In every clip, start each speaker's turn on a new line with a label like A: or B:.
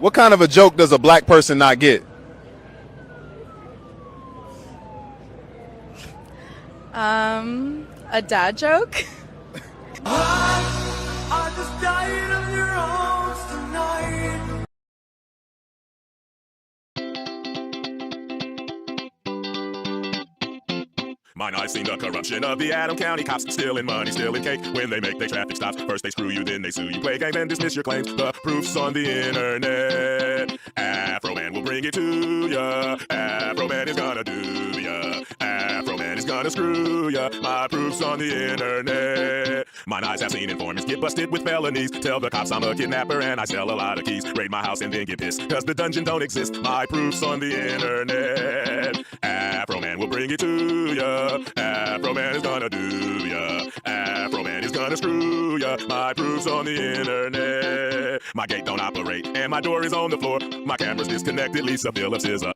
A: What kind of a joke does a black person not get?
B: A dad joke?
C: I just died of your arms tonight.
D: Mine eyes seen the corruption of the Adam County cops, stealing money, stealing cake. When they make their traffic stops, first they screw you, then they sue you. Play games and dismiss your claims. The proof's on the internet. Afro Man will bring it to ya. Afro Man is gonna do ya. Afro Man is gonna screw ya. My proof's on the internet. Mine eyes have seen informants get busted with felonies. Tell the cops I'm a kidnapper and I sell a lot of keys. Raid my house and then get pissed, cause the dungeon don't exist. My proof's on the internet. Afro Man will bring it to ya. Afro Man is gonna do ya. Afro Man is gonna screw ya. My proof's on the internet. My gate don't operate and my door is on the floor. My camera's disconnected, Lisa Phillips is a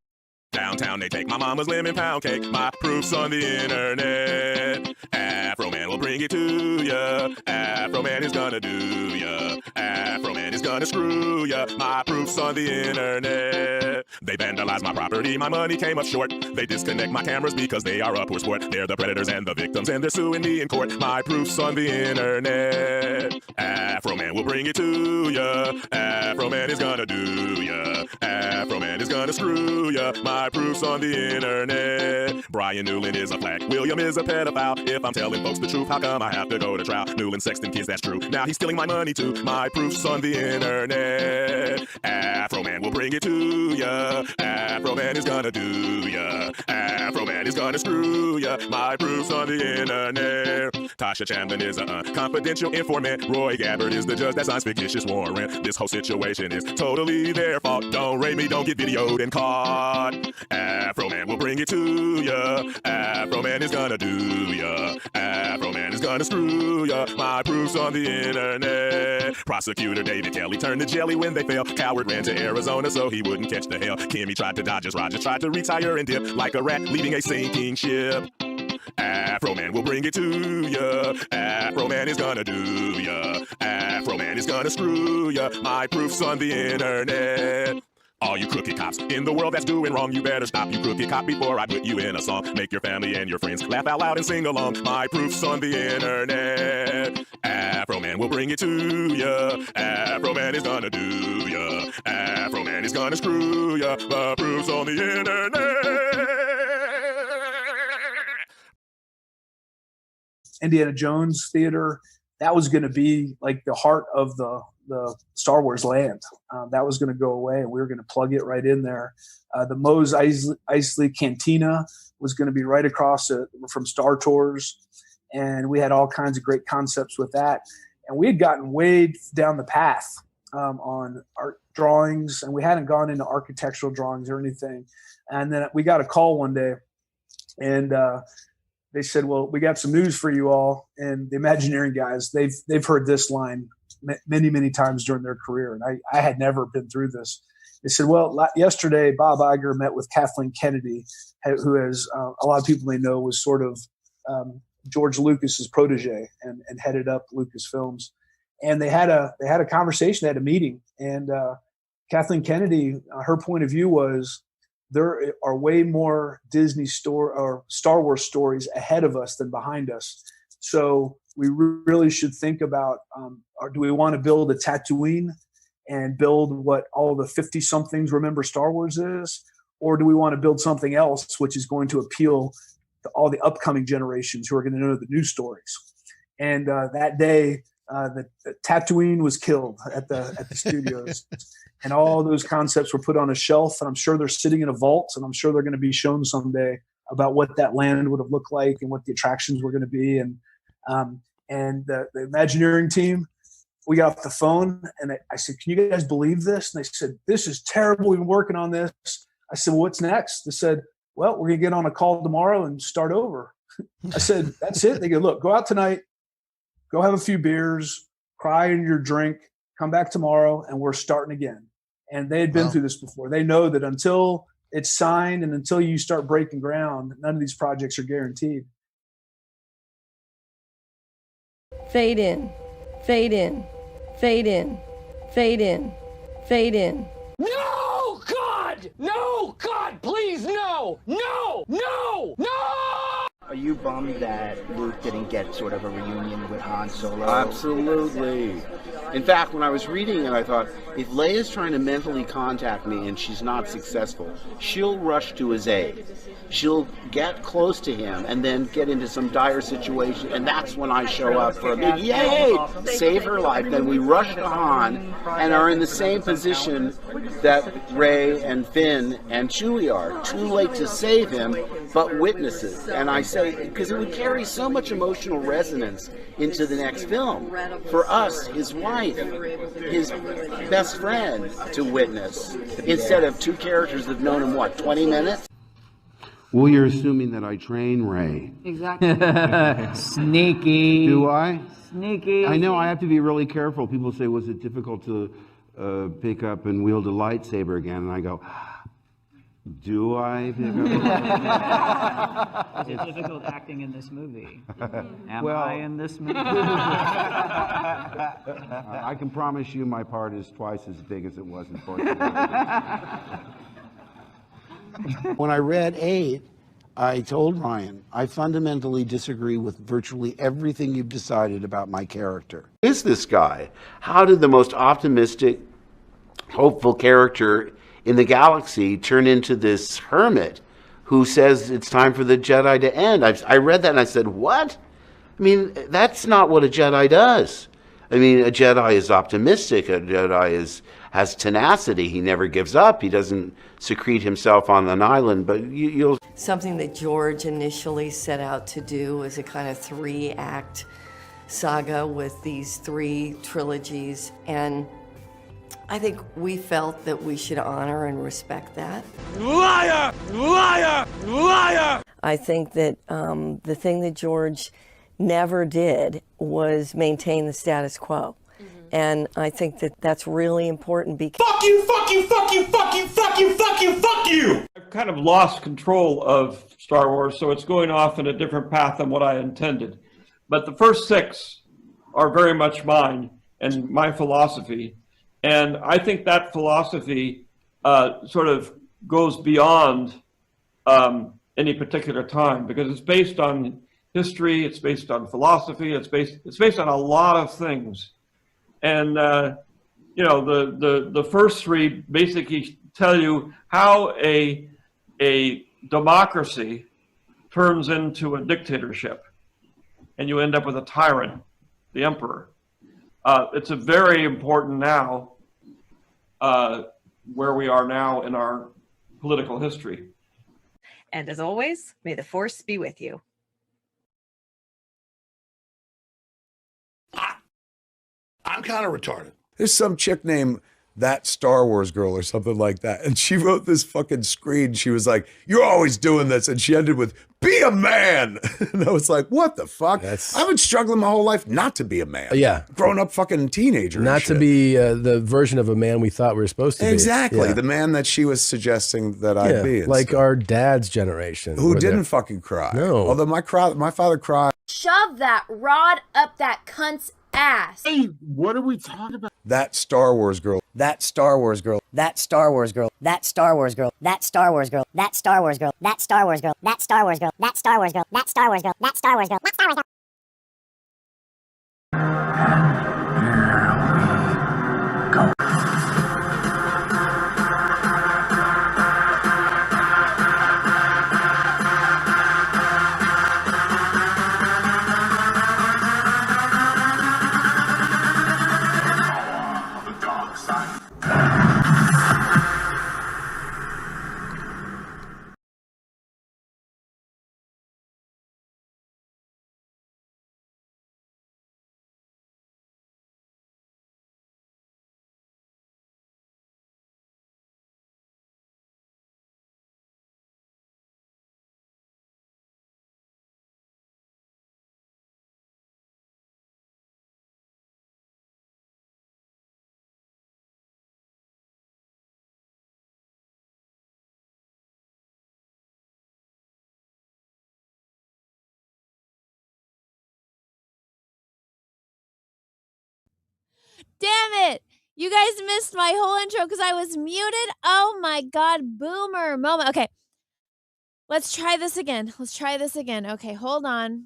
D: downtown. They take my mama's lemon pound cake. My proof's on the internet. Afro Man will bring it to ya. Afro Man is gonna do ya. Afro Man is gonna screw ya. My proof's on the internet. They vandalize my property, my money came up short. They disconnect my cameras because they are a poor sport. They're the predators and the victims and they're suing me in court. My proof's on the internet. Afro Man will bring it to ya. Afro Man is gonna do ya. Afro Man is gonna screw ya. My proof's on the internet. Brian Newland is a flag. William is a pedophile. If I'm telling folks the truth, how come I have to go to trial? Newland sexting kids, that's true. Now he's stealing my money too. My proof's on the internet. Afro Man will bring it to ya. Afro Man is gonna do ya. Afro Man is gonna screw ya. My proof's on the internet. Tasha Chamberlain is a confidential informant. Roy Gabbard is the judge that signs fictitious warrant. This whole situation is totally their fault. Don't raid me, don't get videoed and caught. Afro Man will bring it to ya. Afro Man is gonna do ya. Afro Man is gonna screw ya. My proof's on the internet. Prosecutor David Kelly turned to jelly when they fell. Coward ran to Arizona so he wouldn't catch the hell. Kimmy tried to dodge us. Rogers tried to retire and dip like a rat leaving a sinking ship. Afro Man will bring it to ya. Afro Man is gonna do ya. Afro Man is gonna screw ya. My proof's on the internet. All you crooked cops in the world that's doing wrong, you better stop, you crooked cop, before I put you in a song. Make your family and your friends laugh out loud and sing along. My proof's on the internet. Afro Man will bring it to ya. Afro Man is gonna do ya. Afro Man is gonna screw ya. My proof's on the internet.
E: Indiana Jones Theater, that was going to be like the heart of the Star Wars land. That was going to go away, and we were going to plug it right in there. The Mos Eisley Cantina was going to be right across from Star Tours, and we had all kinds of great concepts with that. And we had gotten way down the path on art drawings, and we hadn't gone into architectural drawings or anything. And then we got a call one day, and they said, well, we got some news for you all. And the Imagineering guys, they've heard this line many, many times during their career. And I had never been through this. They said, well, yesterday, Bob Iger met with Kathleen Kennedy, who, as a lot of people may know, was sort of George Lucas's protege and headed up Lucasfilms. And they had a conversation, they had a meeting. And Kathleen Kennedy, her point of view was, there are way more Disney or Star Wars stories ahead of us than behind us. So we really should think about, or do we want to build a Tatooine and build what all the 50-somethings remember Star Wars is? Or do we want to build something else which is going to appeal to all the upcoming generations who are going to know the new stories? And that day, the Tatooine was killed at the studios. And all those concepts were put on a shelf, and I'm sure they're sitting in a vault, and I'm sure they're going to be shown someday about what that land would have looked like and what the attractions were going to be. And the Imagineering team, we got off the phone, and I said, can you guys believe this? And they said, this is terrible. We've been working on this. I said, well, what's next? They said, well, we're going to get on a call tomorrow and start over. I said, that's it? They go, look, go out tonight, go have a few beers, cry in your drink, come back tomorrow, and we're starting again. And they had been through this before. They know that until it's signed and until you start breaking ground, none of these projects are guaranteed.
B: Fade in, fade in, fade in, fade in, fade in.
F: God! No! God, please, no! No! No! No!
G: Are you bummed that Luke didn't get sort of a reunion with Han Solo?
H: Absolutely. In fact, when I was reading it, I thought, if Leia's trying to mentally contact me and she's not successful, she'll rush to his aid. She'll get close to him and then get into some dire situation, and that's when I show up for a big yay, save her life. Then we rush to Han and are in the same position that Rey and Finn and Chewie are. Too late to save him, but witnesses. And I say, because it would carry so much emotional resonance into the next film. For us, his wife, his best friend to witness, instead of two characters that have known him, what, 20 minutes?
I: Well, you're assuming that I train Rey.
J: Exactly. Sneaky.
I: Do I?
J: Sneaky.
I: I know, I have to be really careful. People say, was it difficult to pick up and wield a lightsaber again? And I go, do I pick up?
J: Is it difficult acting in this movie? Am
I: Well,
J: I in this movie?
I: I can promise you my part is twice as big as it was in Force Awakens. When I read 8, I told Ryan, I fundamentally disagree with virtually everything you've decided about my character.
H: Who is this guy? How did the most optimistic, hopeful character in the galaxy turn into this hermit who says it's time for the Jedi to end? I read that and I said, what? I mean, that's not what a Jedi does. I mean, a Jedi is optimistic. A Jedi has tenacity. He never gives up. He doesn't secrete himself on an island. But you'll...
B: Something that George initially set out to do was a kind of 3-act saga with these 3 trilogies. And I think we felt that we should honor and respect that.
F: Liar! Liar! Liar!
B: I think that the thing that George never did was maintain the status quo. And I think that that's really important because...
F: Fuck you! Fuck you! Fuck you! Fuck you! Fuck you! Fuck you! Fuck you!
K: I've kind of lost control of Star Wars, so it's going off in a different path than what I intended. But the first 6 are very much mine and my philosophy. And I think that philosophy sort of goes beyond any particular time, because it's based on history, it's based on philosophy, it's based on a lot of things. And you know, the first 3 basically tell you how a democracy turns into a dictatorship, and you end up with a tyrant, the emperor. It's a very important now, where we are now in our political history.
L: And as always, may the Force be with you.
M: I'm kind of retarded. There's some chick named That Star Wars Girl or something like that. And she wrote this fucking screen. She was like, you're always doing this. And she ended with, be a man. And I was like, what the fuck? I've been struggling my whole life not to be a man.
N: Yeah.
M: Grown up fucking teenager.
N: Not to be the version of a man we thought we were supposed to be.
M: Exactly.
N: Yeah.
M: The man that she was suggesting that I'd be.
N: Like our dad's generation.
M: Who didn't fucking cry.
N: No.
M: Although my father cried.
O: Shove that rod up that cunt's ass.
M: Hey, what are we talking about? That Star Wars girl.
G: That Star Wars girl. That Star Wars girl. That Star Wars girl. That Star Wars girl. That Star Wars girl. That Star Wars girl. That Star Wars girl. That Star Wars girl. That Star Wars girl. That Star Wars girl. That Star Wars girl.
O: You guys missed my whole intro because I was muted. Oh my God, boomer moment. Okay, let's try this again. Okay, hold on.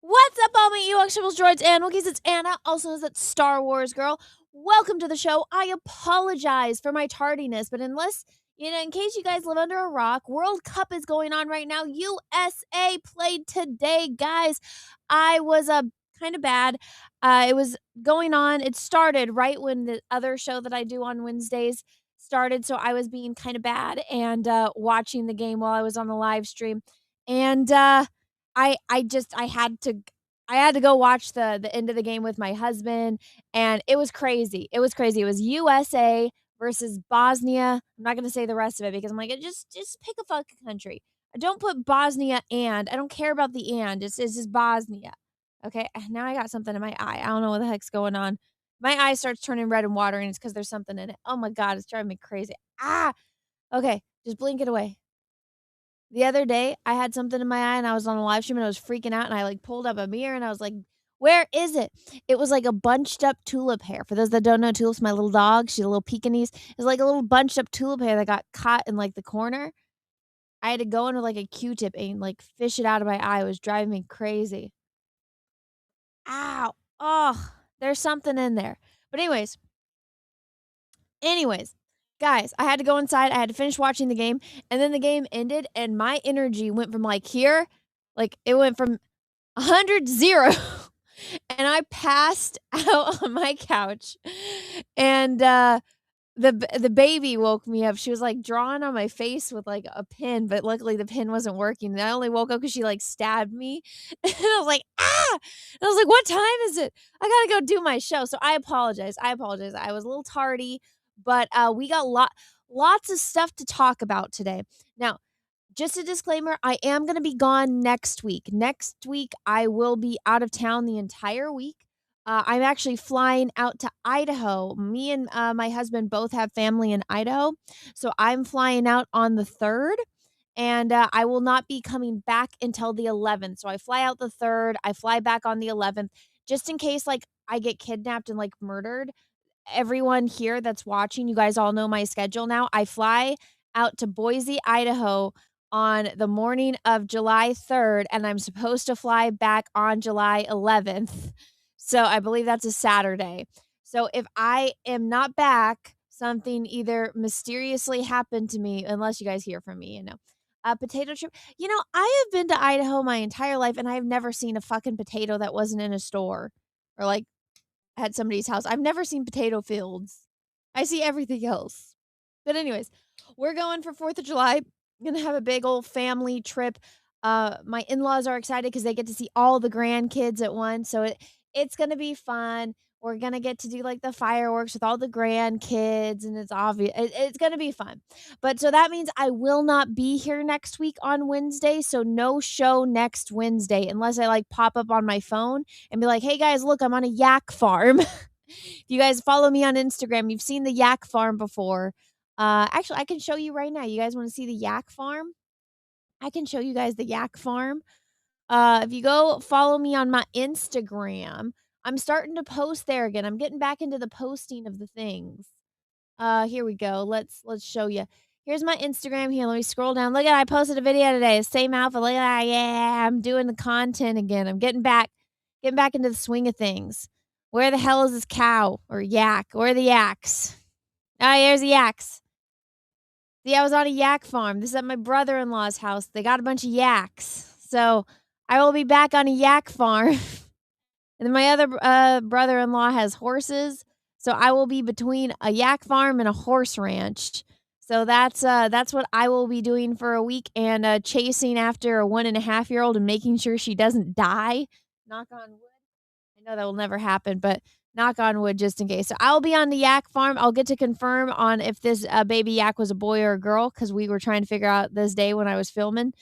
O: What's up, all my Ewoks, Tribbles, Droids, and Wookiees? It's Anna, also known as that Star Wars girl. Welcome to the show. I apologize for my tardiness, but unless, in case you guys live under a rock, World Cup is going on right now. USA played today, guys. I was kind of bad. It was going on. It started right when the other show that I do on Wednesdays started, so I was being kind of bad and watching the game while I was on the live stream. And I had to go watch the end of the game with my husband, and it was crazy. It was crazy. It was USA versus Bosnia. I'm not gonna say the rest of it because I'm like, just pick a fucking country. I don't put Bosnia and I don't care about the and. It's just Bosnia. Okay, now I got something in my eye. I don't know what the heck's going on. My eye starts turning red and watering. It's because there's something in it. Oh my God, it's driving me crazy. Ah, okay, just blink it away. The other day, I had something in my eye and I was on a live stream and I was freaking out and I pulled up a mirror and I was like, where is it? It was like a bunched up tulip hair. For those that don't know, Tulip's my little dog. She's a little Pekingese. It's like a little bunched up tulip hair that got caught in the corner. I had to go in with a Q-tip and fish it out of my eye. It was driving me crazy. Ow. Oh, there's something in there. But anyways, guys, I had to go inside. I had to finish watching the game. And then the game ended and my energy went from here, it went from 100 to 0. And I passed out on my couch. And the baby woke me up. She was drawing on my face with a pin, but luckily the pin wasn't working. And I only woke up because she stabbed me. And I was like, ah! And I was like, what time is it? I gotta go do my show. So I apologize. I was a little tardy, but we got lots of stuff to talk about today. Now, just a disclaimer, I am going to be gone next week. Next week, I will be out of town the entire week. I'm actually flying out to Idaho. Me and my husband both have family in Idaho. So I'm flying out on the 3rd. And I will not be coming back until the 11th. So I fly out the 3rd. I fly back on the 11th. Just in case I get kidnapped and murdered. Everyone here that's watching, you guys all know my schedule now. I fly out to Boise, Idaho on the morning of July 3rd, and I'm supposed to fly back on July 11th. So I believe that's a Saturday. So if I am not back, something either mysteriously happened to me, unless you guys hear from me, potato chip. I have been to Idaho my entire life, and I have never seen a fucking potato that wasn't in a store or at somebody's house. I've never seen potato fields. I see everything else. But anyways, we're going for 4th of July. I'm gonna have a big old family trip. My in-laws are excited because they get to see all the grandkids at once. So it's gonna be fun. We're gonna get to do the fireworks with all the grandkids, and it's obvious it's gonna be fun. But so that means I will not be here next week on Wednesday. So no show next Wednesday unless I pop up on my phone and be like, hey guys, look, I'm on a yak farm. If you guys follow me on Instagram, you've seen the yak farm before. Actually, I can show you right now. You guys want to see the yak farm? I can show you guys the yak farm. If you go follow me on my Instagram, I'm starting to post there again. I'm getting back into the posting of the things. Here we go. Let's show you. Here's my Instagram here. Let me scroll down. Look at I posted a video today. Same outfit. Look at that. Yeah, I'm doing the content again. I'm getting back into the swing of things. Where the hell is this cow or yak? Where are the yaks? Oh, here's the yaks. See, I was on a yak farm. This is at my brother-in-law's house. They got a bunch of yaks. So I will be back on a yak farm. And then my other brother-in-law has horses. So I will be between a yak farm and a horse ranch. So that's what I will be doing for a week, and chasing after a 1.5-year-old and making sure she doesn't die. Knock on wood. I know that will never happen, but knock on wood just in case. So I'll be on the yak farm. I'll get to confirm on if this baby yak was a boy or a girl, because we were trying to figure out this day when I was filming.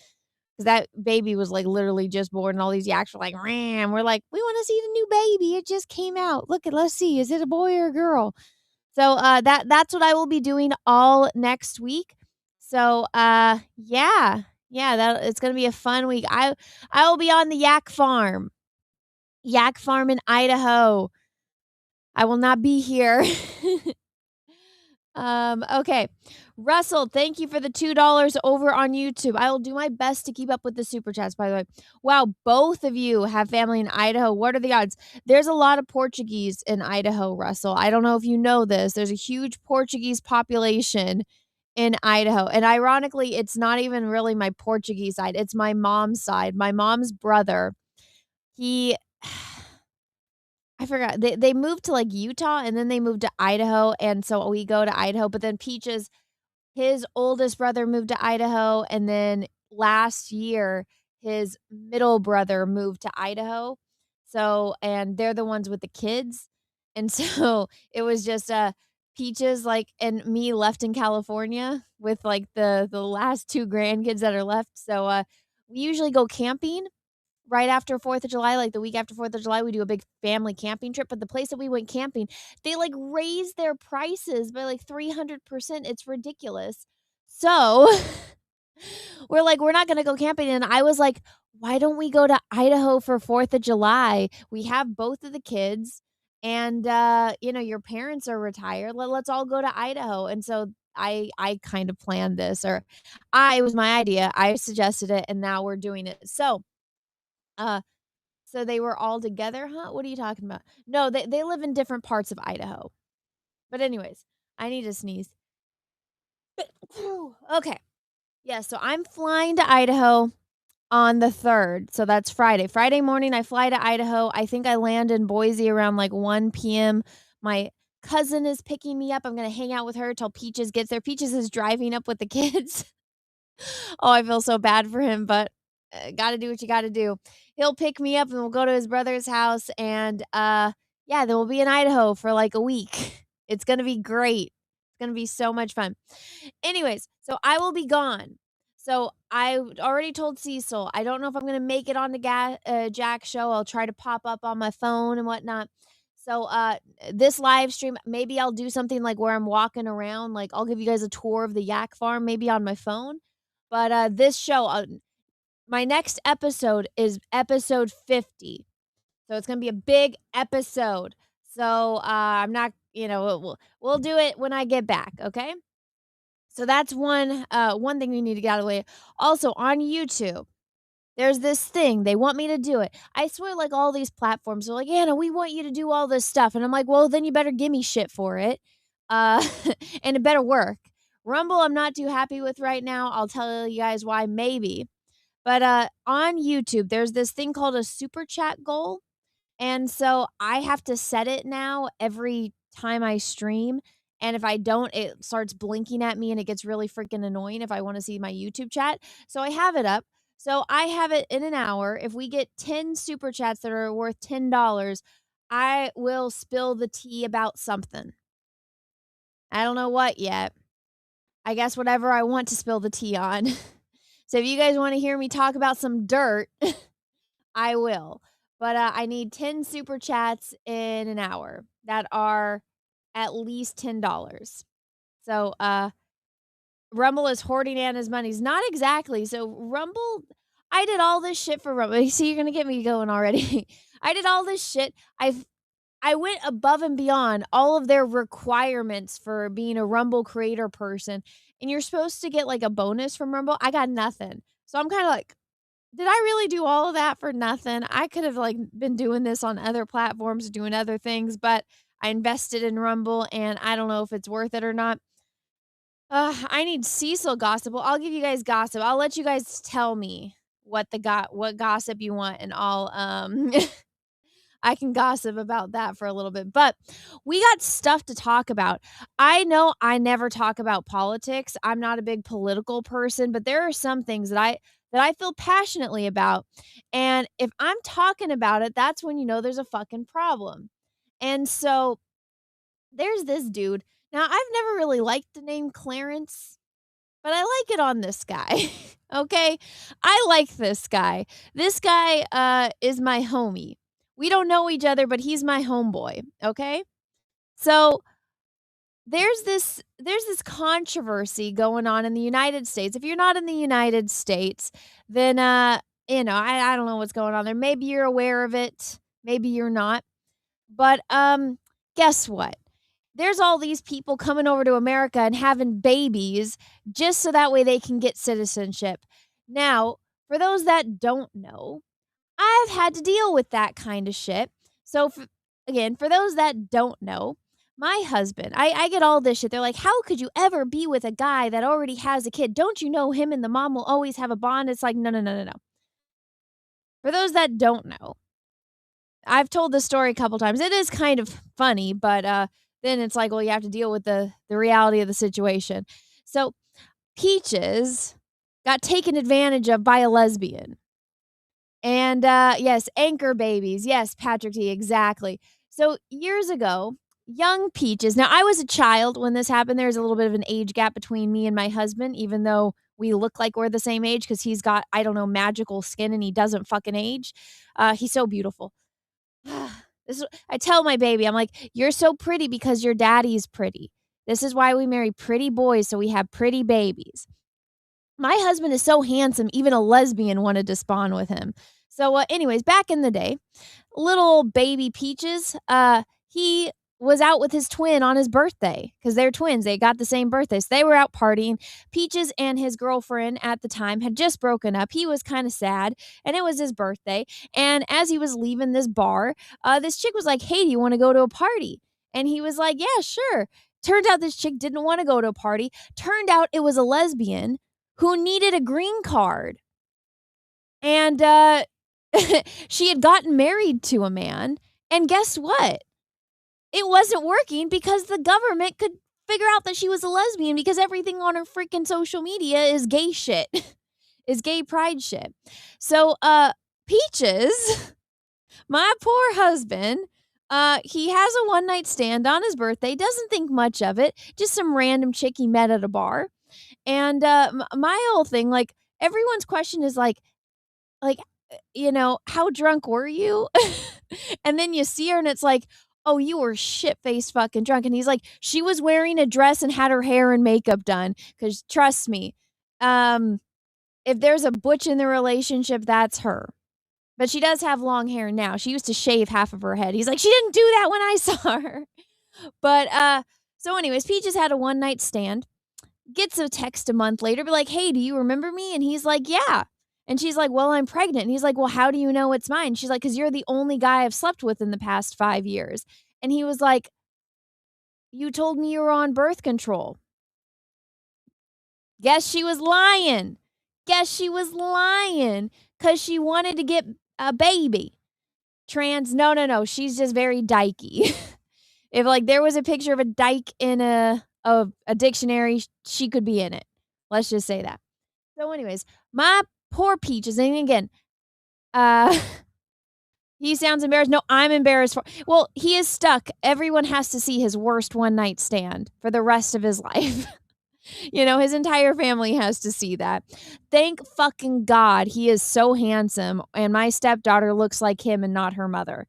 O: Because that baby was literally just born, and all these yaks were ram. We're like, we want to see the new baby. It just came out. Let's see. Is it a boy or a girl? So that's what I will be doing all next week. So yeah, it's gonna be a fun week. I will be on the yak farm in Idaho. I will not be here. Okay. Russell, thank you for the $2 over on YouTube. I will do my best to keep up with the super chats, by the way. Wow, both of you have family in Idaho. What are the odds? There's a lot of Portuguese in Idaho, Russell. I don't know if you know this. There's a huge Portuguese population in Idaho. And ironically, it's not even really my Portuguese side. It's my mom's side. My mom's brother, he I forgot. They moved to like Utah and then they moved to Idaho. And so we go to Idaho. But then Peaches, his oldest brother moved to Idaho. And then last year, his middle brother moved to Idaho. So, and they're the ones with the kids. And so it was just Peaches like and me left in California with like the last two grandkids that are left. So we usually go camping right after 4th of July, like the week after 4th of July, we do a big family camping trip. But the place that we went camping, they like raised their prices by like 300%. It's ridiculous. So we're like, we're not going to go camping. And I was like, why don't we go to Idaho for 4th of July? We have both of the kids and, your parents are retired. Let's all go to Idaho. And so I kind of planned this, or it was my idea. I suggested it and now we're doing it. So they were all together, huh? What are you talking about? No, they live in different parts of Idaho. But anyways, I need to sneeze. Okay. Yeah, so I'm flying to Idaho on the 3rd. So that's Friday. Friday morning, I fly to Idaho. I think I land in Boise around like 1 p.m. My cousin is picking me up. I'm going to hang out with her till Peaches gets there. Peaches is driving up with the kids. Oh, I feel so bad for him, but gotta do what you gotta do. He'll pick me up and we'll go to his brother's house and then we'll be in Idaho for like a week. It's gonna be great. It's gonna be so much fun. Anyways, so I will be gone. So I already told Cecil, I don't know if I'm gonna make it on the Jack show. I'll try to pop up on my phone and whatnot. So this live stream, maybe I'll do something like where I'm walking around, like I'll give you guys a tour of the yak farm, maybe on my phone. But this show, my next episode is episode 50. So it's going to be a big episode. So I'm not, we'll do it when I get back, okay? So that's one thing we need to get out of the way. Also, on YouTube, there's this thing. They want me to do it. I swear, like, all these platforms are like, Anna, we want you to do all this stuff. And I'm like, well, then you better give me shit for it. And it better work. Rumble, I'm not too happy with right now. I'll tell you guys why, maybe. But on YouTube, there's this thing called a super chat goal. And so I have to set it now every time I stream. And if I don't, it starts blinking at me and it gets really freaking annoying if I want to see my YouTube chat. So I have it up. So I have it in an hour. If we get 10 super chats that are worth $10, I will spill the tea about something. I don't know what yet. I guess whatever I want to spill the tea on. So if you guys want to hear me talk about some dirt, I will. But I need 10 super chats in an hour that are at least $10. So Rumble is hoarding Anna's monies. Not exactly. So Rumble, I did all this shit for Rumble. You see, you're going to get me going already. I did all this shit. I went above and beyond all of their requirements for being a Rumble creator person. And you're supposed to get like a bonus from Rumble. I got nothing. So I'm kind of like, did I really do all of that for nothing? I could have like been doing this on other platforms, doing other things, but I invested in Rumble and I don't know if it's worth it or not. I need Cecil gossip. Well, I'll give you guys gossip. I'll let you guys tell me what gossip you want and I'll I can gossip about that for a little bit, but we got stuff to talk about. I know I never talk about politics. I'm not a big political person, but there are some things that I feel passionately about. And if I'm talking about it, that's when you know there's a fucking problem. And so there's this dude. Now, I've never really liked the name Clarence, but I like it on this guy. Okay? I like this guy. This guy is my homie. We don't know each other, but he's my homeboy, okay? So there's this controversy going on in the United States. If you're not in the United States, then I don't know what's going on there. Maybe you're aware of it, maybe you're not. But guess what? There's all these people coming over to America and having babies just so that way they can get citizenship. Now, for those that don't know, I've had to deal with that kind of shit. So, again, for those that don't know, my husband, I get all this shit. They're like, how could you ever be with a guy that already has a kid? Don't you know him and the mom will always have a bond? It's like, no. For those that don't know, I've told this story a couple times. It is kind of funny, but then it's like, well, you have to deal with the reality of the situation. So Peaches got taken advantage of by a lesbian. And yes, anchor babies. Yes, Patrick T, exactly. So years ago, young Peaches. Now, I was a child when this happened. There's a little bit of an age gap between me and my husband, even though we look like we're the same age because he's got, I don't know, magical skin and he doesn't fucking age. He's so beautiful. I tell my baby, I'm like, you're so pretty because your daddy's pretty. This is why we marry pretty boys, so we have pretty babies. My husband is so handsome, even a lesbian wanted to spawn with him. So anyways, back in the day, little baby Peaches, he was out with his twin on his birthday because they're twins. They got the same birthday. So they were out partying. Peaches and his girlfriend at the time had just broken up. He was kind of sad and it was his birthday. And as he was leaving this bar, this chick was like, hey, do you want to go to a party? And he was like, yeah, sure. Turned out this chick didn't want to go to a party. Turned out it was a lesbian who needed a green card. And she had gotten married to a man. And guess what? It wasn't working because the government could figure out that she was a lesbian because everything on her freaking social media is gay shit, is gay pride shit. So, Peaches, my poor husband, he has a one-night stand on his birthday, doesn't think much of it, just some random chick he met at a bar. And my whole thing, like, everyone's question is like, you know, how drunk were you? And then you see her and it's like, oh, you were shit-faced fucking drunk. And he's like, she was wearing a dress and had her hair and makeup done. Because trust me, if there's a butch in the relationship, that's her. But she does have long hair now. She used to shave half of her head. He's like, she didn't do that when I saw her. But so anyways, Peaches had a one-night stand. Gets a text a month later, be like, hey, do you remember me? And he's like, yeah. And she's like, well, I'm pregnant. And he's like, well, how do you know it's mine? She's like, because you're the only guy I've slept with in the past 5 years. And he was like, you told me you were on birth control. Guess she was lying. Guess she was lying because she wanted to get a baby. Trans, no. She's just very dykey. If like there was a picture of a dyke in a dictionary, she could be in it. Let's just say that. So anyways, my poor Peaches, and again, he sounds embarrassed. No, I'm embarrassed for. Well, he is stuck. Everyone has to see his worst one-night stand for the rest of his life. You know, his entire family has to see that. Thank fucking God he is so handsome, and my stepdaughter looks like him and not her mother.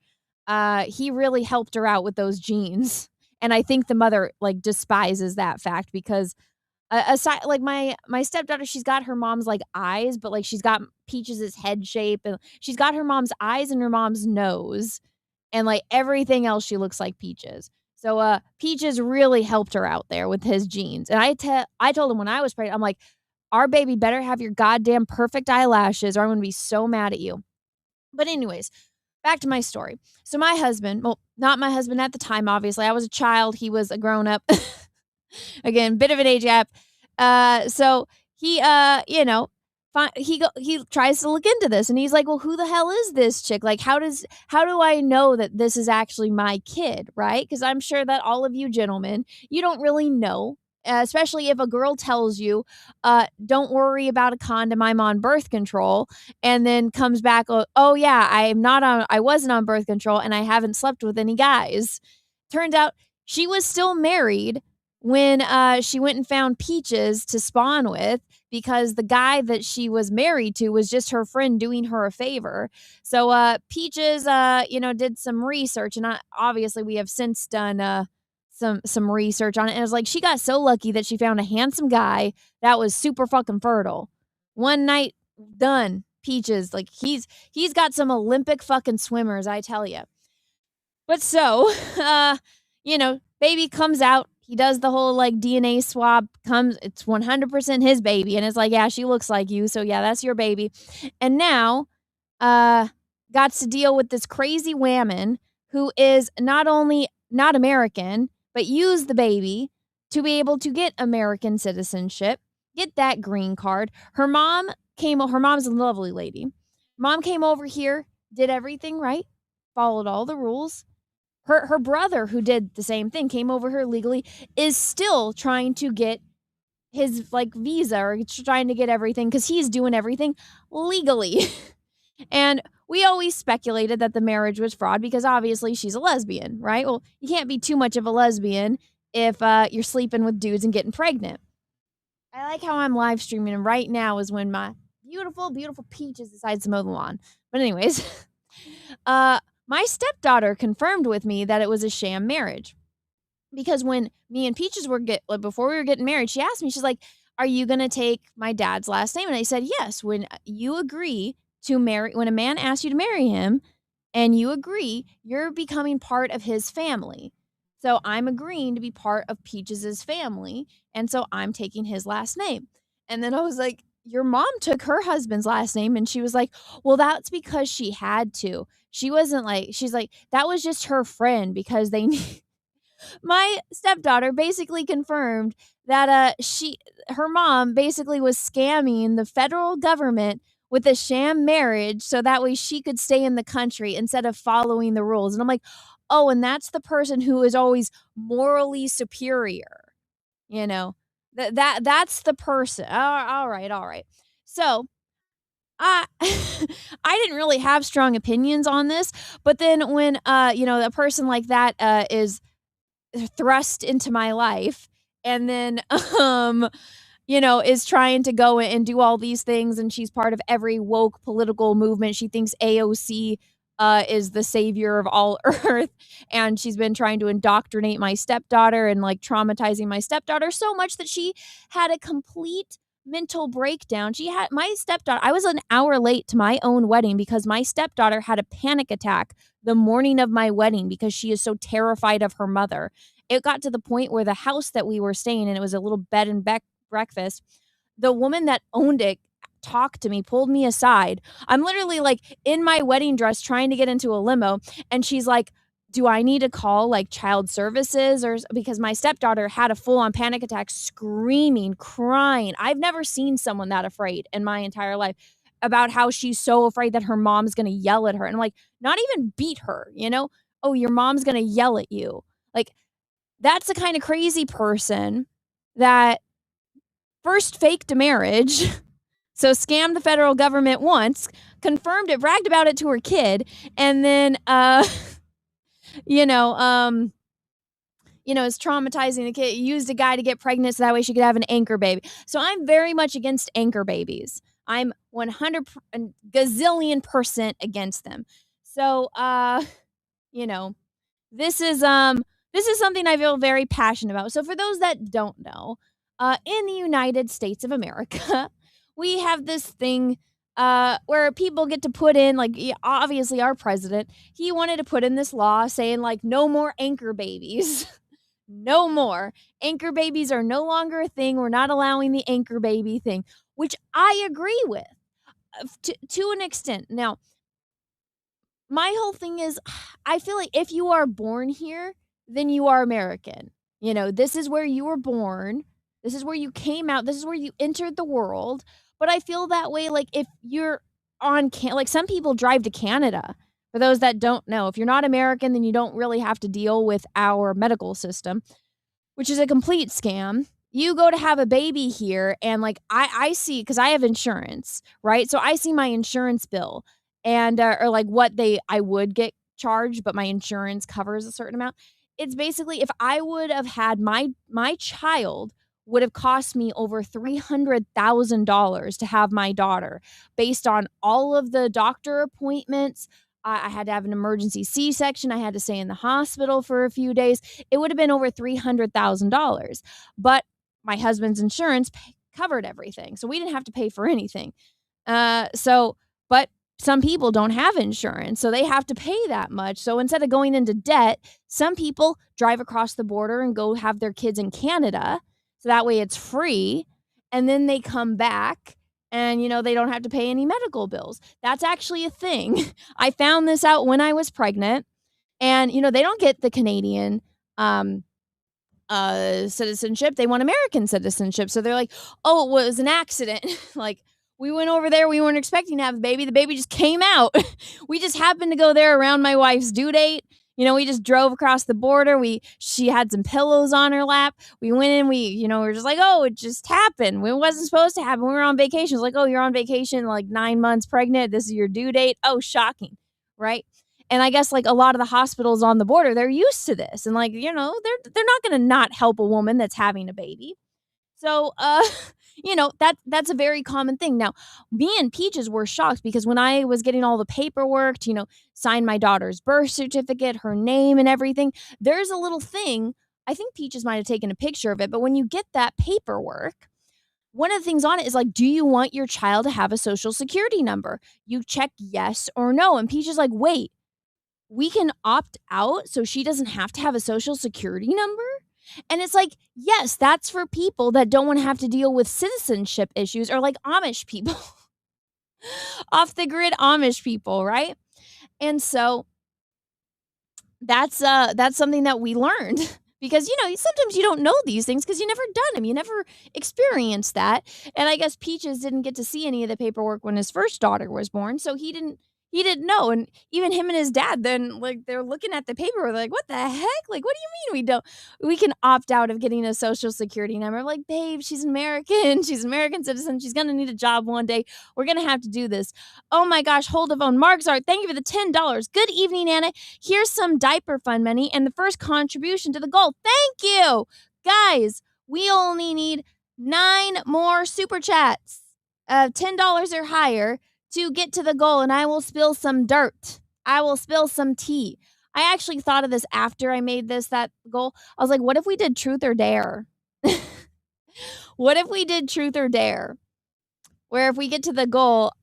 O: He really helped her out with those genes, and I think the mother like despises that fact because. Aside, like my stepdaughter, she's got her mom's like eyes, but like she's got Peaches' head shape, and she's got her mom's eyes and her mom's nose, and like everything else, she looks like Peaches. So Peaches really helped her out there with his genes. And I told him when I was pregnant, I'm like, our baby better have your goddamn perfect eyelashes, or I'm gonna be so mad at you. But anyways, back to my story. So my husband, well, not my husband at the time, obviously. I was a child. He was a grown up. Again, bit of an age gap. So he, you know, he tries to look into this, and he's like, well, who the hell is this chick? Like, how do I know that this is actually my kid, right? Because I'm sure that all of you gentlemen, you don't really know, especially if a girl tells you, don't worry about a condom, I'm on birth control, and then comes back, oh yeah, I wasn't on birth control, and I haven't slept with any guys. Turns out she was still married when she went and found Peaches to spawn with, because the guy that she was married to was just her friend doing her a favor. So Peaches, you know, did some research, and obviously we have since done some research on it. And it was like she got so lucky that she found a handsome guy that was super fucking fertile. One night done, Peaches. Like he's got some Olympic fucking swimmers, I tell you. But so, baby comes out. He does the whole like DNA swab, it's 100% his baby. And it's like, yeah, she looks like you. So yeah, that's your baby. And now, got to deal with this crazy woman who is not only not American, but used the baby to be able to get American citizenship, get that green card. Her mom's a lovely lady. Mom came over here, did everything right, followed all the rules. Her brother, who did the same thing, came over here legally, is still trying to get his like visa or trying to get everything because he's doing everything legally. And we always speculated that the marriage was fraud because obviously she's a lesbian, right? Well, you can't be too much of a lesbian if you're sleeping with dudes and getting pregnant. I like how I'm live streaming, and right now is when my beautiful, beautiful Peaches decides to mow the lawn. But anyways, my stepdaughter confirmed with me that it was a sham marriage. Because when me and Peaches before we were getting married, she asked me, she's like, are you going to take my dad's last name? And I said, yes. When you agree to marry, when a man asks you to marry him and you agree, you're becoming part of his family. So I'm agreeing to be part of Peaches' family. And so I'm taking his last name. And then I was like, your mom took her husband's last name. And she was like, well, that's because she had to. She's like, that was just her friend because they need. My stepdaughter basically confirmed that her mom basically was scamming the federal government with a sham marriage so that way she could stay in the country instead of following the rules. And I'm like, oh, and that's the person who is always morally superior. That's the person. All right. So I didn't really have strong opinions on this, but then when a person like that is thrust into my life and then is trying to go and do all these things, and she's part of every woke political movement. She thinks AOC is the savior of all earth, and she's been trying to indoctrinate my stepdaughter and like traumatizing my stepdaughter so much that she had a complete mental breakdown. My stepdaughter, I was an hour late to my own wedding because my stepdaughter had a panic attack the morning of my wedding because she is so terrified of her mother. It got to the point where the house that we were staying in, it was a little bed and breakfast. The woman that owned it talked to me, pulled me aside. I'm literally like in my wedding dress trying to get into a limo. And she's like, do I need to call like child services because my stepdaughter had a full on panic attack, screaming, crying. I've never seen someone that afraid in my entire life about how she's so afraid that her mom's going to yell at her and like not even beat her, oh, your mom's going to yell at you. Like that's the kind of crazy person that first faked a marriage. So scammed the federal government once, confirmed it, bragged about it to her kid, and then is traumatizing the kid, used a guy to get pregnant so that way she could have an anchor baby. So I'm very much against anchor babies. I'm 100 gazillion% against them. So, this is something I feel very passionate about. So for those that don't know, in the United States of America, we have this thing where people get to put in, like, obviously our president, he wanted to put in this law saying, like, no more anchor babies. No more. Anchor babies are no longer a thing. We're not allowing the anchor baby thing, which I agree with to an extent. Now, my whole thing is, I feel like if you are born here, then you are American. This is where you were born. This is where you came out. This is where you entered the world. But I feel that way, like, if you're like, some people drive to Canada. For those that don't know, if you're not American, then you don't really have to deal with our medical system, which is a complete scam. You go to have a baby here, and, like, I see, because I have insurance, right? So I see my insurance bill, and, or, like, what I would get charged, but my insurance covers a certain amount. It's basically, if I would have had my child would have cost me over $300,000 to have my daughter based on all of the doctor appointments. I had to have an emergency C-section. I had to stay in the hospital for a few days. It would have been over $300,000. But my husband's insurance covered everything. So we didn't have to pay for anything. But some people don't have insurance, so they have to pay that much. So instead of going into debt, some people drive across the border and go have their kids in Canada. So that way it's free. And then they come back and, they don't have to pay any medical bills. That's actually a thing. I found this out when I was pregnant. And, they don't get the Canadian citizenship. They want American citizenship. So they're like, oh, it was an accident. Like, we went over there. We weren't expecting to have a baby. The baby just came out. We just happened to go there around my wife's due date. We just drove across the border. She had some pillows on her lap. We went in. We were just like, oh, it just happened. It wasn't supposed to happen. We were on vacation. It's like, oh, you're on vacation, like 9 months pregnant. This is your due date. Oh, shocking. Right. And I guess like a lot of the hospitals on the border, they're used to this. And like, they're not going to not help a woman that's having a baby. So, that's a very common thing. Now, me and Peaches were shocked because when I was getting all the paperwork to, sign my daughter's birth certificate, her name and everything, there's a little thing. I think Peaches might have taken a picture of it. But when you get that paperwork, one of the things on it is like, do you want your child to have a social security number? You check yes or no. And Peaches like, wait, we can opt out so she doesn't have to have a social security number? And it's like, yes, that's for people that don't want to have to deal with citizenship issues or like Amish people, off the grid Amish people, right? And so that's something that we learned because, sometimes you don't know these things because you never done them. You never experienced that. And I guess Peaches didn't get to see any of the paperwork when his first daughter was born. So he didn't know. And even him and his dad, then like they're looking at the paper, they're like, what the heck? Like, what do you mean we can opt out of getting a social security number? I'm like, babe, she's American. She's an American citizen. She's going to need a job one day. We're going to have to do this. Oh my gosh. Hold the phone. Mark's Art, thank you for the $10. Good evening, Anna. Here's some diaper fund money and the first contribution to the goal. Thank you. Guys, we only need 9 more super chats of $10 or higher to get to the goal, and I will spill some dirt. I will spill some tea. I actually thought of this after I made that goal. I was like, what if we did truth or dare? What if we did truth or dare? Where if we get to the goal,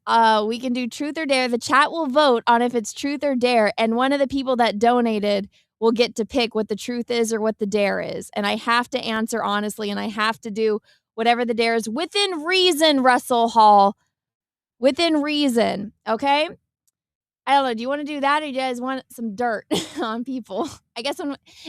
O: we can do truth or dare. The chat will vote on if it's truth or dare, and one of the people that donated will get to pick what the truth is or what the dare is. And I have to answer honestly, and I have to do whatever the dare is within reason, Russell Hall. Within reason, okay? I don't know. Do you want to do that or do you guys want some dirt on people? I guess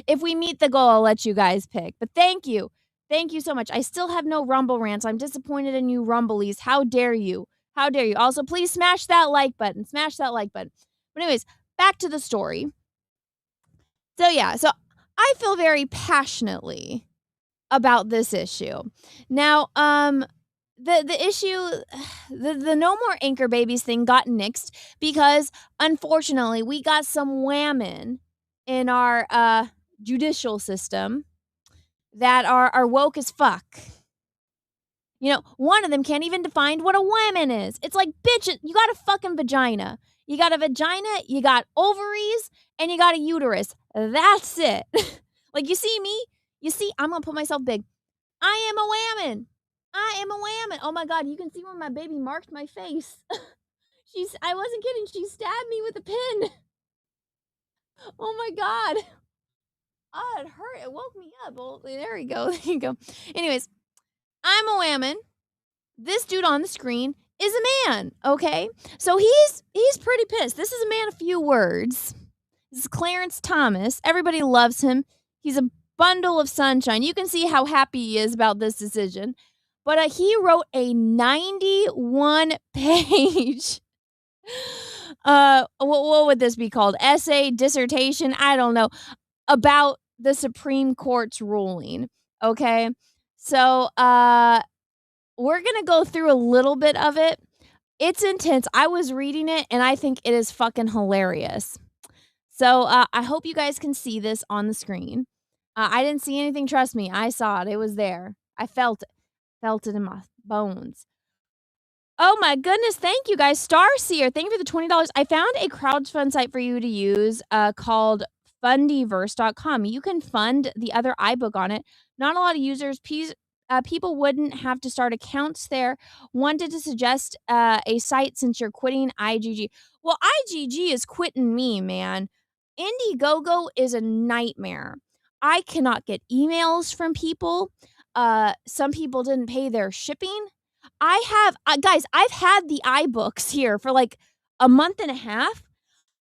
O: if we meet the goal, I'll let you guys pick. But thank you. Thank you so much. I still have no Rumble rants. I'm disappointed in you Rumblies. How dare you? How dare you? Also, please smash that like button. Smash that like button. But anyways, back to the story. So yeah, so I feel very passionately about this issue. Now, the issue, the no more anchor babies thing got nixed because unfortunately we got some women in our judicial system that are woke as fuck. One of them can't even define what a woman is. It's like, bitch, you got a fucking vagina. You got a vagina, you got ovaries, and you got a uterus. That's it. Like, you see me? I'm gonna put myself big. I am a woman. I am a woman. Oh my God, you can see where my baby marked my face. I wasn't kidding. She stabbed me with a pin. Oh my God. Oh, it hurt. It woke me up. Well, there you go. There you go. Anyways, I'm a woman. This dude on the screen is a man, okay? So he's pretty pissed. This is a man of few words. This is Clarence Thomas. Everybody loves him. He's a bundle of sunshine. You can see how happy he is about this decision. But he wrote a 91-page, what would this be called? Essay, dissertation, I don't know, about the Supreme Court's ruling, okay? So we're going to go through a little bit of it. It's intense. I was reading it, and I think it is fucking hilarious. So I hope you guys can see this on the screen. I didn't see anything, trust me. I saw it. It was there. I felt it. Felt it in my bones. Oh my goodness. Thank you guys. Starseer, thank you for the $20. I found a crowdfund site for you to use called fundiverse.com. You can fund the other iBook on it. Not a lot of users. people wouldn't have to start accounts there. Wanted to suggest a site since you're quitting IGG. Well, IGG is quitting me, man. Indiegogo is a nightmare. I cannot get emails from people. Some people didn't pay their shipping. Guys, I've had the iBooks here for like a month and a half.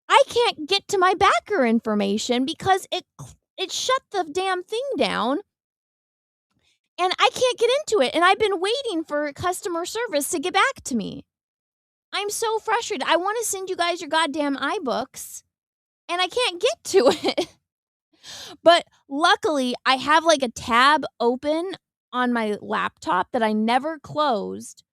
O: I can't get to my backer information because it shut the damn thing down. And I can't get into it. And I've been waiting for customer service to get back to me. I'm so frustrated. I want to send you guys your goddamn iBooks, and I can't get to it. But luckily, I have like a tab open on my laptop that I never closed.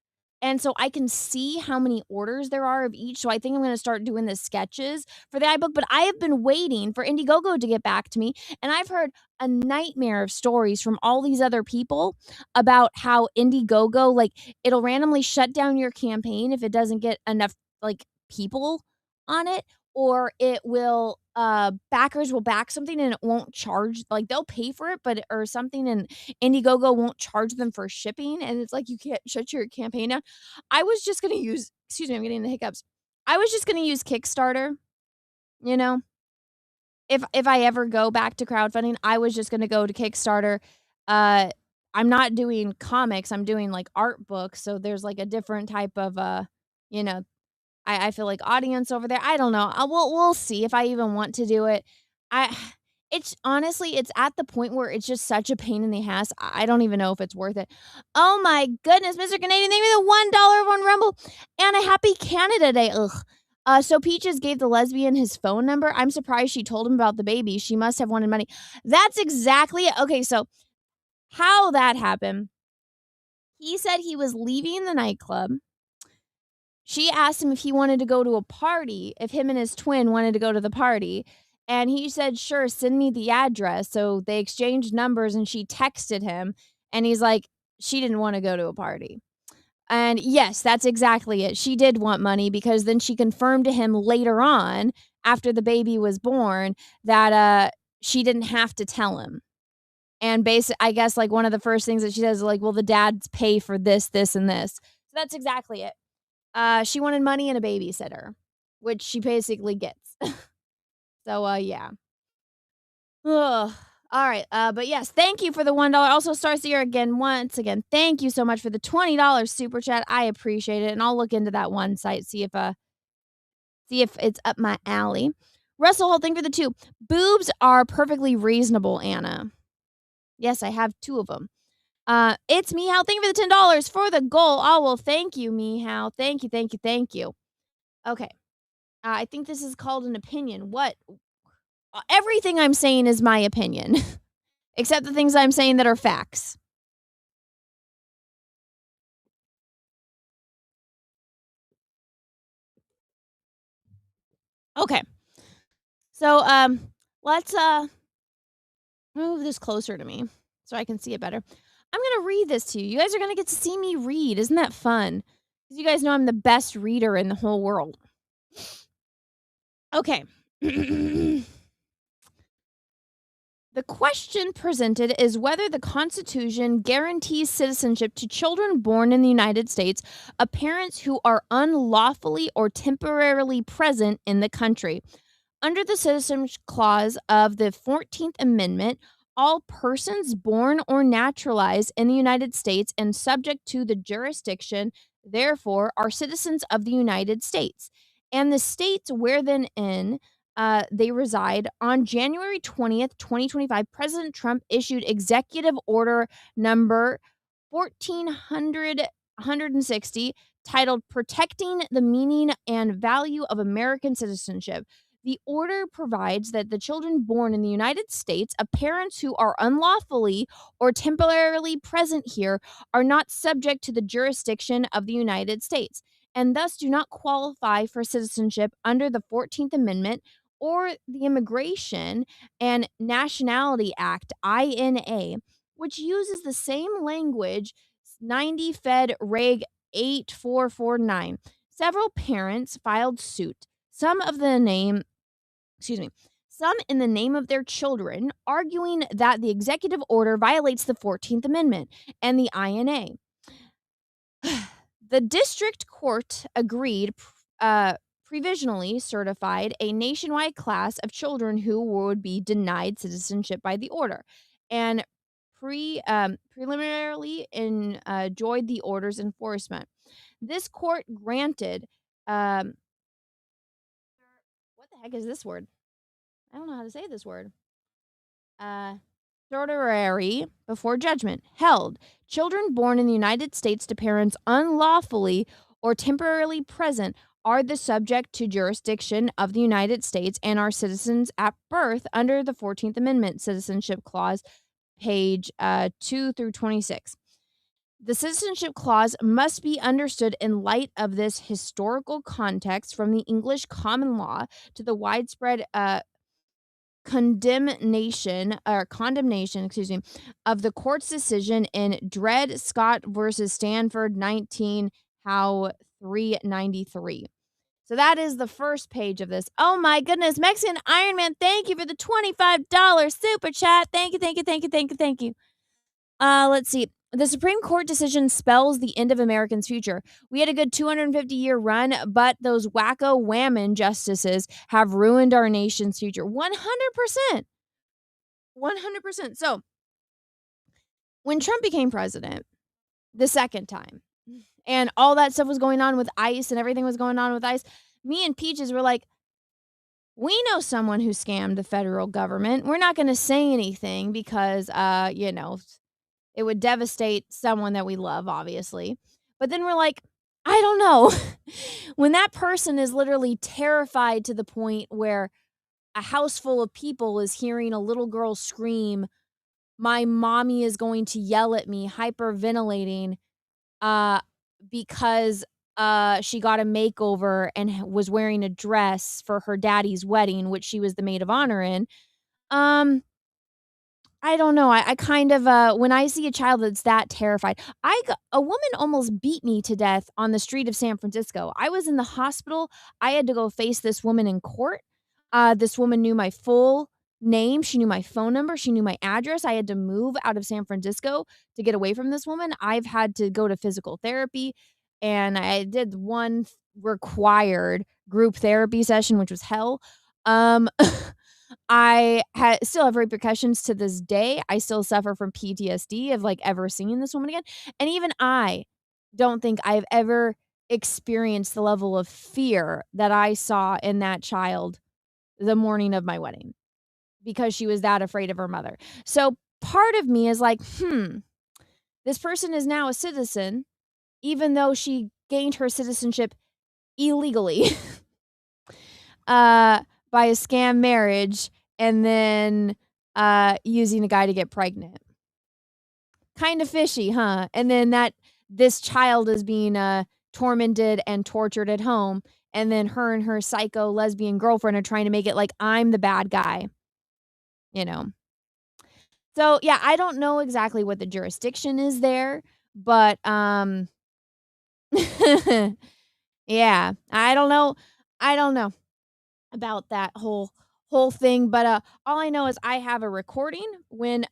O: And so I can see how many orders there are of each. So I think I'm going to start doing the sketches for the iBook. But I have been waiting for Indiegogo to get back to me. And I've heard a nightmare of stories from all these other people about how Indiegogo, like, it'll randomly shut down your campaign if it doesn't get enough, like, people on it. Or it will, backers will back something and it won't charge, like, they'll pay for it, but, or something, and Indiegogo won't charge them for shipping. And it's like, you can't shut your campaign down. I was just going to use, excuse me, I'm getting the hiccups. I was just going to use Kickstarter, you know? If I ever go back to crowdfunding, I was just going to go to Kickstarter. I'm not doing comics. I'm doing like art books. So there's like a different type of, you know, I feel like audience over there. I don't know. We'll see if I even want to do it. It's honestly, it's at the point where it's just such a pain in the ass. I don't even know if it's worth it. Oh my goodness, Mr. Canadian, thank you for the $1 on Rumble and a happy Canada Day. Ugh. So Peaches gave the lesbian his phone number. I'm surprised she told him about the baby. She must have wanted money. That's exactly it. Okay, so how that happened. He said he was leaving the nightclub. She asked him if he wanted to go to a party, if him and his twin wanted to go to the party. And he said, sure, send me the address. So they exchanged numbers and she texted him. And he's like, she didn't want to go to a party. And yes, that's exactly it. She did want money because then she confirmed to him later on, after the baby was born, that she didn't have to tell him. And basically, I guess like one of the first things that she says is like, well, the dads pay for this, this, and this. So that's exactly it. She wanted money and a babysitter, which she basically gets. So, yeah. Ugh. All right. But yes, thank you for the $1. Also, Starseer again, once again, thank you so much for the $20 super chat. I appreciate it. And I'll look into that one site, see if it's up my alley. Russell Holt, thank you for the 2. Boobs are perfectly reasonable, Anna. Yes, I have 2 of them. It's Meow. Thank you for the $10 for the goal. Oh, well, thank you, Meow. Thank you, thank you, thank you. Okay. I think this is called an opinion. What? Everything I'm saying is my opinion, except the things I'm saying that are facts. Okay. So, let's move this closer to me so I can see it better. I'm going to read this to you. You guys are going to get to see me read. Isn't that fun? Because you guys know I'm the best reader in the whole world. Okay. The question presented is whether the Constitution guarantees citizenship to children born in the United States of parents who are unlawfully or temporarily present in the country. Under the Citizenship Clause of the 14th Amendment, all persons born or naturalized in the United States and subject to the jurisdiction, therefore, are citizens of the United States, and the states where then in they reside. On January 20th, 2025, President Trump issued Executive Order number 1460, titled Protecting the Meaning and Value of American Citizenship. The order provides that the children born in the United States of parents who are unlawfully or temporarily present here are not subject to the jurisdiction of the United States, and thus do not qualify for citizenship under the 14th Amendment or the Immigration and Nationality Act, INA, which uses the same language, 90 Fed Reg 8449. Several parents filed suit. Some some in the name of their children, arguing that the executive order violates the 14th Amendment and the INA. The district court agreed, provisionally certified a nationwide class of children who would be denied citizenship by the order, and preliminarily enjoined the order's enforcement. This court granted, what the heck is this word? I don't know how to say this word. Certiorari before judgment held children born in the United States to parents unlawfully or temporarily present are the subject to jurisdiction of the United States and are citizens at birth under the 14th Amendment Citizenship Clause, page 2 through 26. The Citizenship Clause must be understood in light of this historical context from the English common law to the widespread condemnation, of the court's decision in Dred Scott versus Stanford 19 How 393. So that is the first page of this. Oh my goodness, Mexican Iron Man, thank you for the $25 super chat. Thank you, thank you, thank you, thank you, thank you. Let's see. The Supreme Court decision spells the end of Americans' future. We had a good 250-year run, but those wacko whammon justices have ruined our nation's future. 100%. 100%. So, when Trump became president the second time, and all that stuff was going on with ICE and everything was going on with ICE, me and Peaches were like, we know someone who scammed the federal government. We're not going to say anything because, it would devastate someone that we love, obviously. But then we're like, I don't know. When that person is literally terrified to the point where a house full of people is hearing a little girl scream, my mommy is going to yell at me, hyperventilating, because she got a makeover and was wearing a dress for her daddy's wedding, which she was the maid of honor in. I don't know. I kind of, when I see a child that's that terrified, a woman almost beat me to death on the street of San Francisco. I was in the hospital. I had to go face this woman in court. This woman knew my full name. She knew my phone number. She knew my address. I had to move out of San Francisco to get away from this woman. I've had to go to physical therapy, and I did one required group therapy session, which was hell. I still have repercussions to this day. I still suffer from PTSD of ever seeing this woman again. And even I don't think I've ever experienced the level of fear that I saw in that child the morning of my wedding because she was that afraid of her mother. So part of me is like, this person is now a citizen, even though she gained her citizenship illegally. By a scam marriage and then using a guy to get pregnant. Kind of fishy, huh? And then this child is being tormented and tortured at home, and then her and her psycho lesbian girlfriend are trying to make it like I'm the bad guy. So, yeah, I don't know exactly what the jurisdiction is there, but yeah, I don't know about that whole thing, but all I know is I have a recording when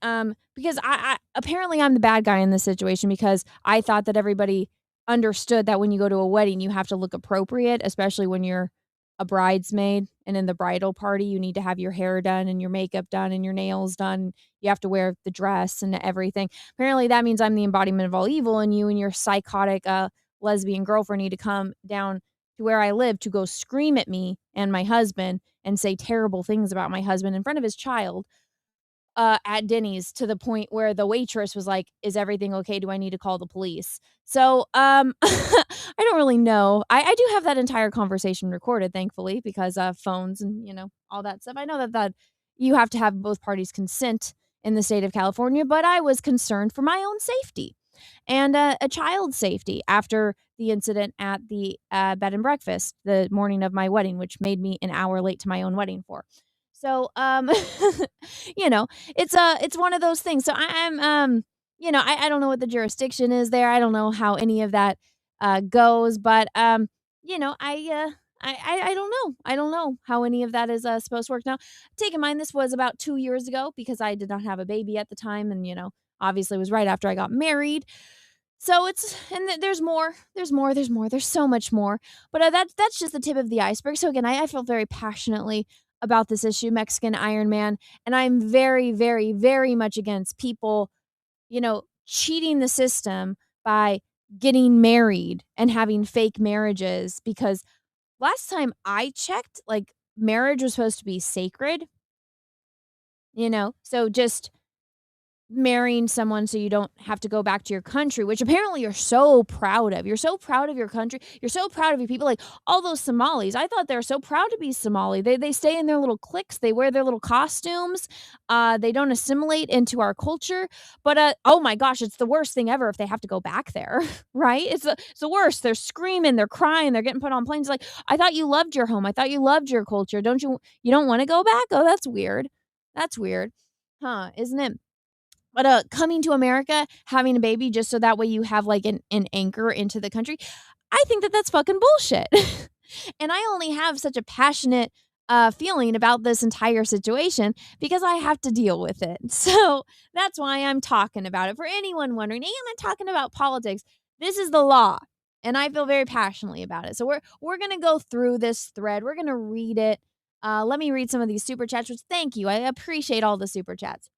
O: because I apparently I'm the bad guy in this situation because I thought that everybody understood that when you go to a wedding you have to look appropriate, especially when you're a bridesmaid and in the bridal party you need to have your hair done and your makeup done and your nails done. You have to wear the dress and everything. Apparently that means I'm the embodiment of all evil, and you and your psychotic lesbian girlfriend need to come down to where I live to go scream at me and my husband and say terrible things about my husband in front of his child at Denny's, to the point where the waitress was like, is everything okay? Do I need to call the police? So I don't really know. I do have that entire conversation recorded, thankfully, because phones and, all that stuff. I know that you have to have both parties consent in the state of California, but I was concerned for my own safety and a child's safety after the incident at the bed and breakfast the morning of my wedding, which made me an hour late to my own wedding for. So, it's one of those things. So I'm, I don't know what the jurisdiction is there. I don't know how any of that goes, but, I I don't know. I don't know how any of that is supposed to work. Now, take in mind this was about 2 years ago because I did not have a baby at the time, and obviously it was right after I got married. So there's more. There's so much more. But that's just the tip of the iceberg. So again, I feel very passionately about this issue, Mexican Iron Man, and I'm very, very, very much against people, cheating the system by getting married and having fake marriages, because last time I checked, like, marriage was supposed to be sacred, so just marrying someone so you don't have to go back to your country, which apparently you're so proud of. You're so proud of your country. You're so proud of your people. Like all those Somalis, I thought they were so proud to be Somali. They stay in their little cliques. They wear their little costumes. They don't assimilate into our culture. But oh my gosh, it's the worst thing ever if they have to go back there, right? It's the worst. They're screaming, they're crying, they're getting put on planes. Like, I thought you loved your home. I thought you loved your culture. You don't want to go back? Oh, that's weird. That's weird. Huh, isn't it? But coming to America, having a baby just so that way you have like an anchor into the country, I think that's fucking bullshit. And I only have such a passionate feeling about this entire situation because I have to deal with it. So that's why I'm talking about it. For anyone wondering, hey, I'm not talking about politics. This is the law, and I feel very passionately about it. So we're gonna go through this thread. We're gonna read it. Let me read some of these super chats. Which thank you. I appreciate all the super chats.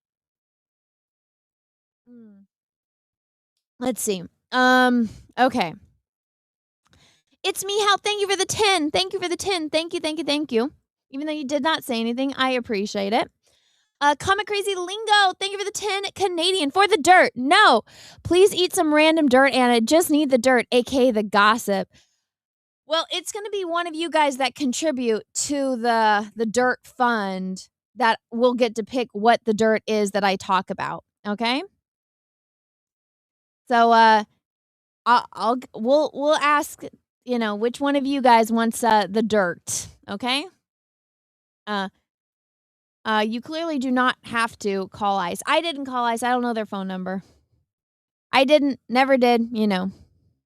O: Let's see. Okay. It's me, Hal. Thank you for the 10. Thank you for the 10. Thank you, thank you, thank you. Even though you did not say anything, I appreciate it. Comic Crazy Lingo, thank you for the 10. Canadian for the dirt. No, please eat some random dirt, Anna. Just need the dirt, aka the gossip. Well, it's going to be one of you guys that contribute to the dirt fund that will get to pick what the dirt is that I talk about. Okay. So we'll ask, which one of you guys wants the dirt, okay? You clearly do not have to call ICE. I didn't call ICE. I don't know their phone number. I didn't, never did,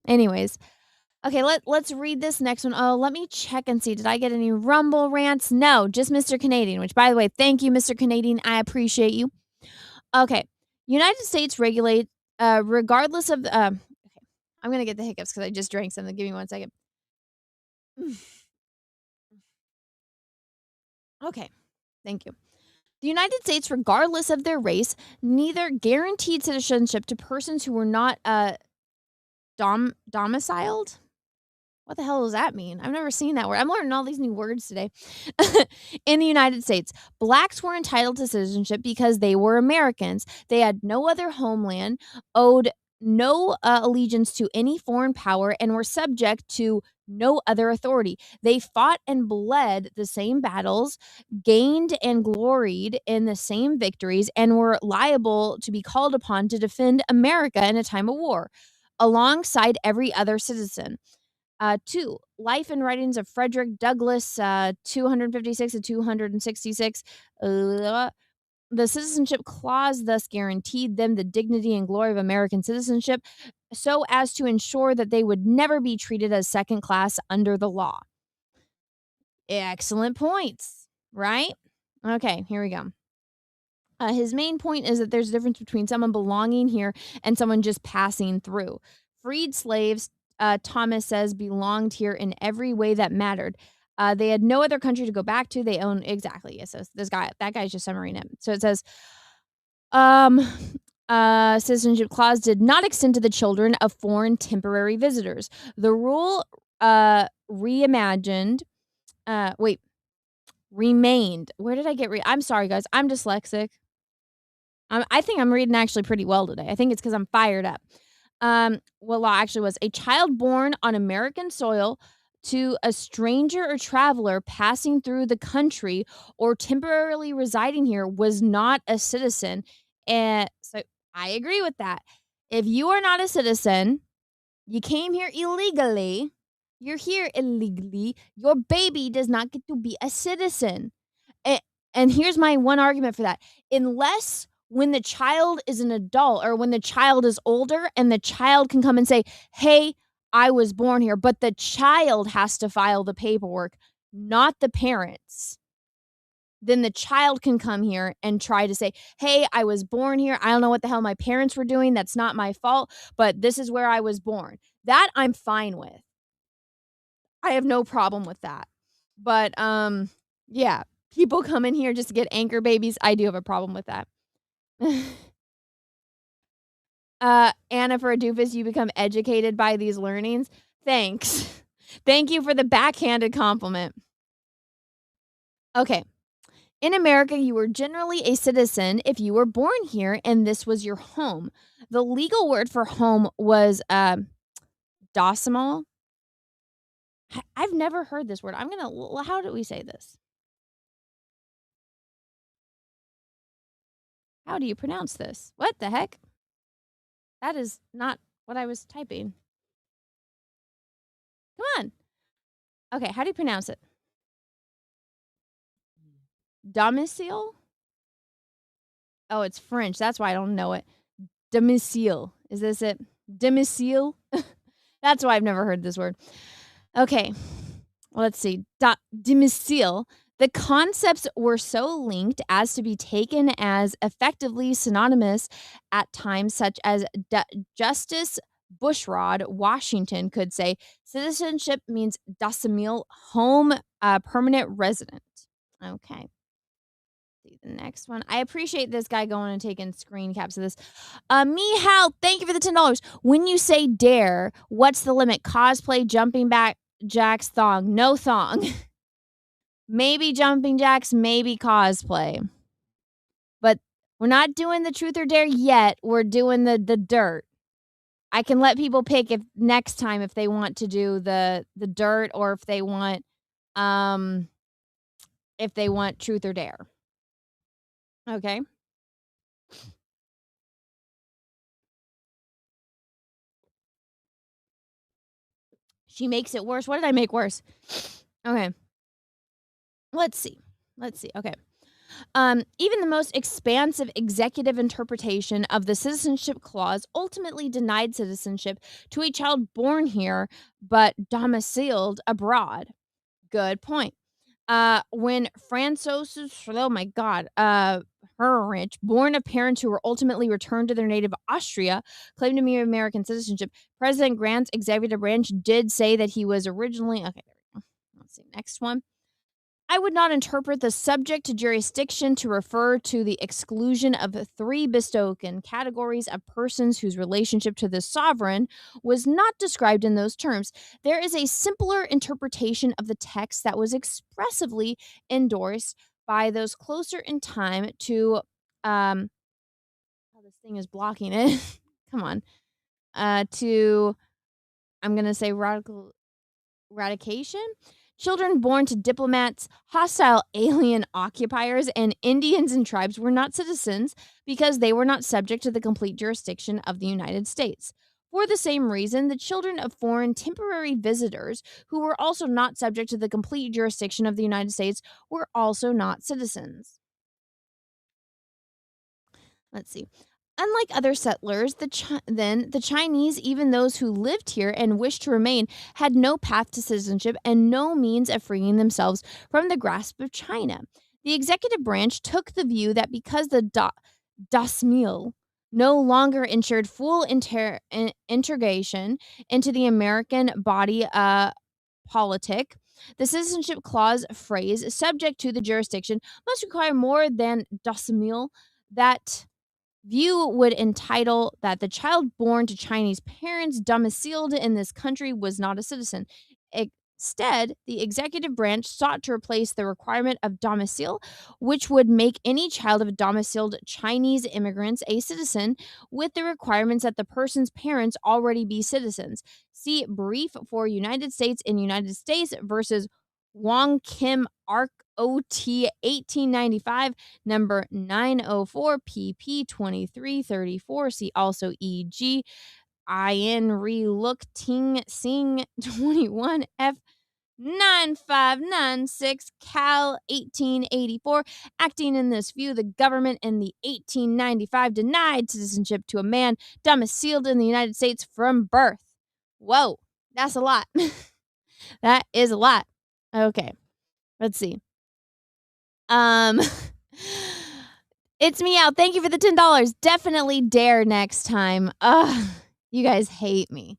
O: Anyways. Okay, let's read this next one. Oh, let me check and see. Did I get any Rumble rants? No, just Mr. Canadian, which, by the way, thank you, Mr. Canadian. I appreciate you. Okay. United States regulate regardless of okay, I'm gonna get the hiccups because I just drank something. Give me 1 second. Okay, thank you. The United States, regardless of their race, neither guaranteed citizenship to persons who were not domiciled. What the hell does that mean? I've never seen that word. I'm learning all these new words today. In the United States, blacks were entitled to citizenship because they were Americans. They had no other homeland, owed no allegiance to any foreign power, and were subject to no other authority. They fought and bled the same battles, gained and gloried in the same victories, and were liable to be called upon to defend America in a time of war, alongside every other citizen. 2, Life and Writings of Frederick Douglass, 256 to 266. The Citizenship Clause thus guaranteed them the dignity and glory of American citizenship so as to ensure that they would never be treated as second class under the law. Excellent points, right? Okay, here we go. His main point is that there's a difference between someone belonging here and someone just passing through. Freed slaves, Thomas says, belonged here in every way that mattered. They had no other country to go back to. They own exactly. Yeah, so that guy's just summarizing it. So it says, citizenship clause did not extend to the children of foreign temporary visitors. The rule remained. Where did I get I'm sorry, guys. I'm dyslexic. I think I'm reading actually pretty well today. I think it's because I'm fired up. Law actually was a child born on American soil to a stranger or traveler passing through the country or temporarily residing here was not a citizen. And so I agree with that. If you are not a citizen, you came here illegally, you're here illegally, your baby does not get to be a citizen. And here's my one argument for that. Unless when the child is an adult or when the child is older and the child can come and say, hey, I was born here, but the child has to file the paperwork, not the parents. Then the child can come here and try to say, hey, I was born here. I don't know what the hell my parents were doing. That's not my fault, but this is where I was born. That I'm fine with. I have no problem with that. But yeah, people come in here just to get anchor babies. I do have a problem with that. Anna, for a doofus, you become educated by these learnings. Thanks. Thank you for the backhanded compliment. Okay. In America, you were generally a citizen if you were born here and this was your home. The legal word for home was decimal. I've never heard this word. How do we say this? How do you pronounce this? What the heck? That is not what I was typing. Come on. Okay, how do you pronounce it? Domicile? Oh, it's French. That's why I don't know it. Domicile. Is this it? Domicile? That's why I've never heard this word. Okay. Let's see. Domicile. The concepts were so linked as to be taken as effectively synonymous at times, such as Justice Bushrod Washington could say, citizenship means decimil, home, permanent resident. Okay. See the next one. I appreciate this guy going and taking screen caps of this. Mihal, thank you for the $10. When you say dare, what's the limit? Cosplay, jumping back, jacks, thong. No thong. Maybe jumping jacks, maybe cosplay. But we're not doing the truth or dare yet. We're doing the dirt. I can let people pick if next time if they want to do the dirt or if they want truth or dare. Okay. She makes it worse. What did I make worse? Okay. Let's see. Okay. Even the most expansive executive interpretation of the citizenship clause ultimately denied citizenship to a child born here but domiciled abroad. Good point. When Francois, Herrich, born of parents who were ultimately returned to their native Austria, claimed to be American citizenship, President Grant's executive branch did say that he was originally... Okay, there we go. Let's see, next one. I would not interpret the subject to jurisdiction to refer to the exclusion of 3 bespoken categories of persons whose relationship to the sovereign was not described in those terms. There is a simpler interpretation of the text that was expressively endorsed by those closer in time to oh, this thing is blocking it. Come on. To I'm gonna say eradication. Children born to diplomats, hostile alien occupiers, and Indians and tribes were not citizens because they were not subject to the complete jurisdiction of the United States. For the same reason, the children of foreign temporary visitors who were also not subject to the complete jurisdiction of the United States were also not citizens. Let's see. Unlike other settlers, the Chinese, even those who lived here and wished to remain, had no path to citizenship and no means of freeing themselves from the grasp of China. The executive branch took the view that because the Dasmil no longer ensured full integration into the American body politic, the citizenship clause phrase, subject to the jurisdiction, must require more than Dasmil. That view would entitle that the child born to Chinese parents domiciled in this country was not a citizen. Instead, the executive branch sought to replace the requirement of domicile, which would make any child of domiciled Chinese immigrants a citizen, with the requirements that the person's parents already be citizens. See brief for United States in United States versus Wong Kim Ark OT 1895, number 904, pp 2334. See also EG IN Relook Ting Sing 21 F 9596 Cal 1884. Acting in this view, the government in the 1895 denied citizenship to a man domiciled in the United States from birth. Whoa. That's a lot. That is a lot. Okay. Let's see. It's me out. Thank you for the $10. Definitely dare next time. Ugh, you guys hate me.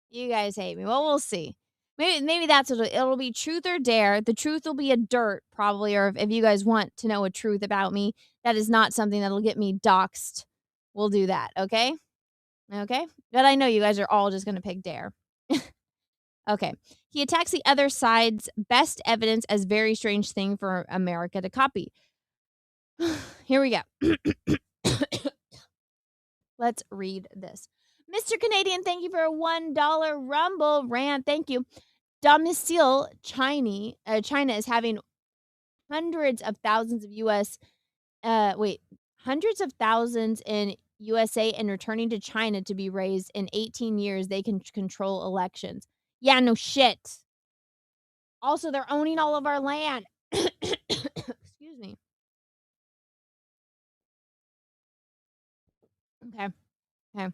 O: You guys hate me. Well, we'll see. Maybe that's what it'll be, truth or dare. The truth will be a dirt, probably, or if you guys want to know a truth about me, that is not something that'll get me doxxed. We'll do that, okay? Okay? But I know you guys are all just gonna pick dare. Okay. He attacks the other side's best evidence as very strange thing for America to copy. Here we go. Let's read this. Mr. Canadian, thank you for a $1 Rumble rant. Thank you. Domicile China is having hundreds of thousands of hundreds of thousands in USA and returning to China to be raised in 18 years. They can control elections. Yeah, no shit. Also, they're owning all of our land. Excuse me. Okay. Okay.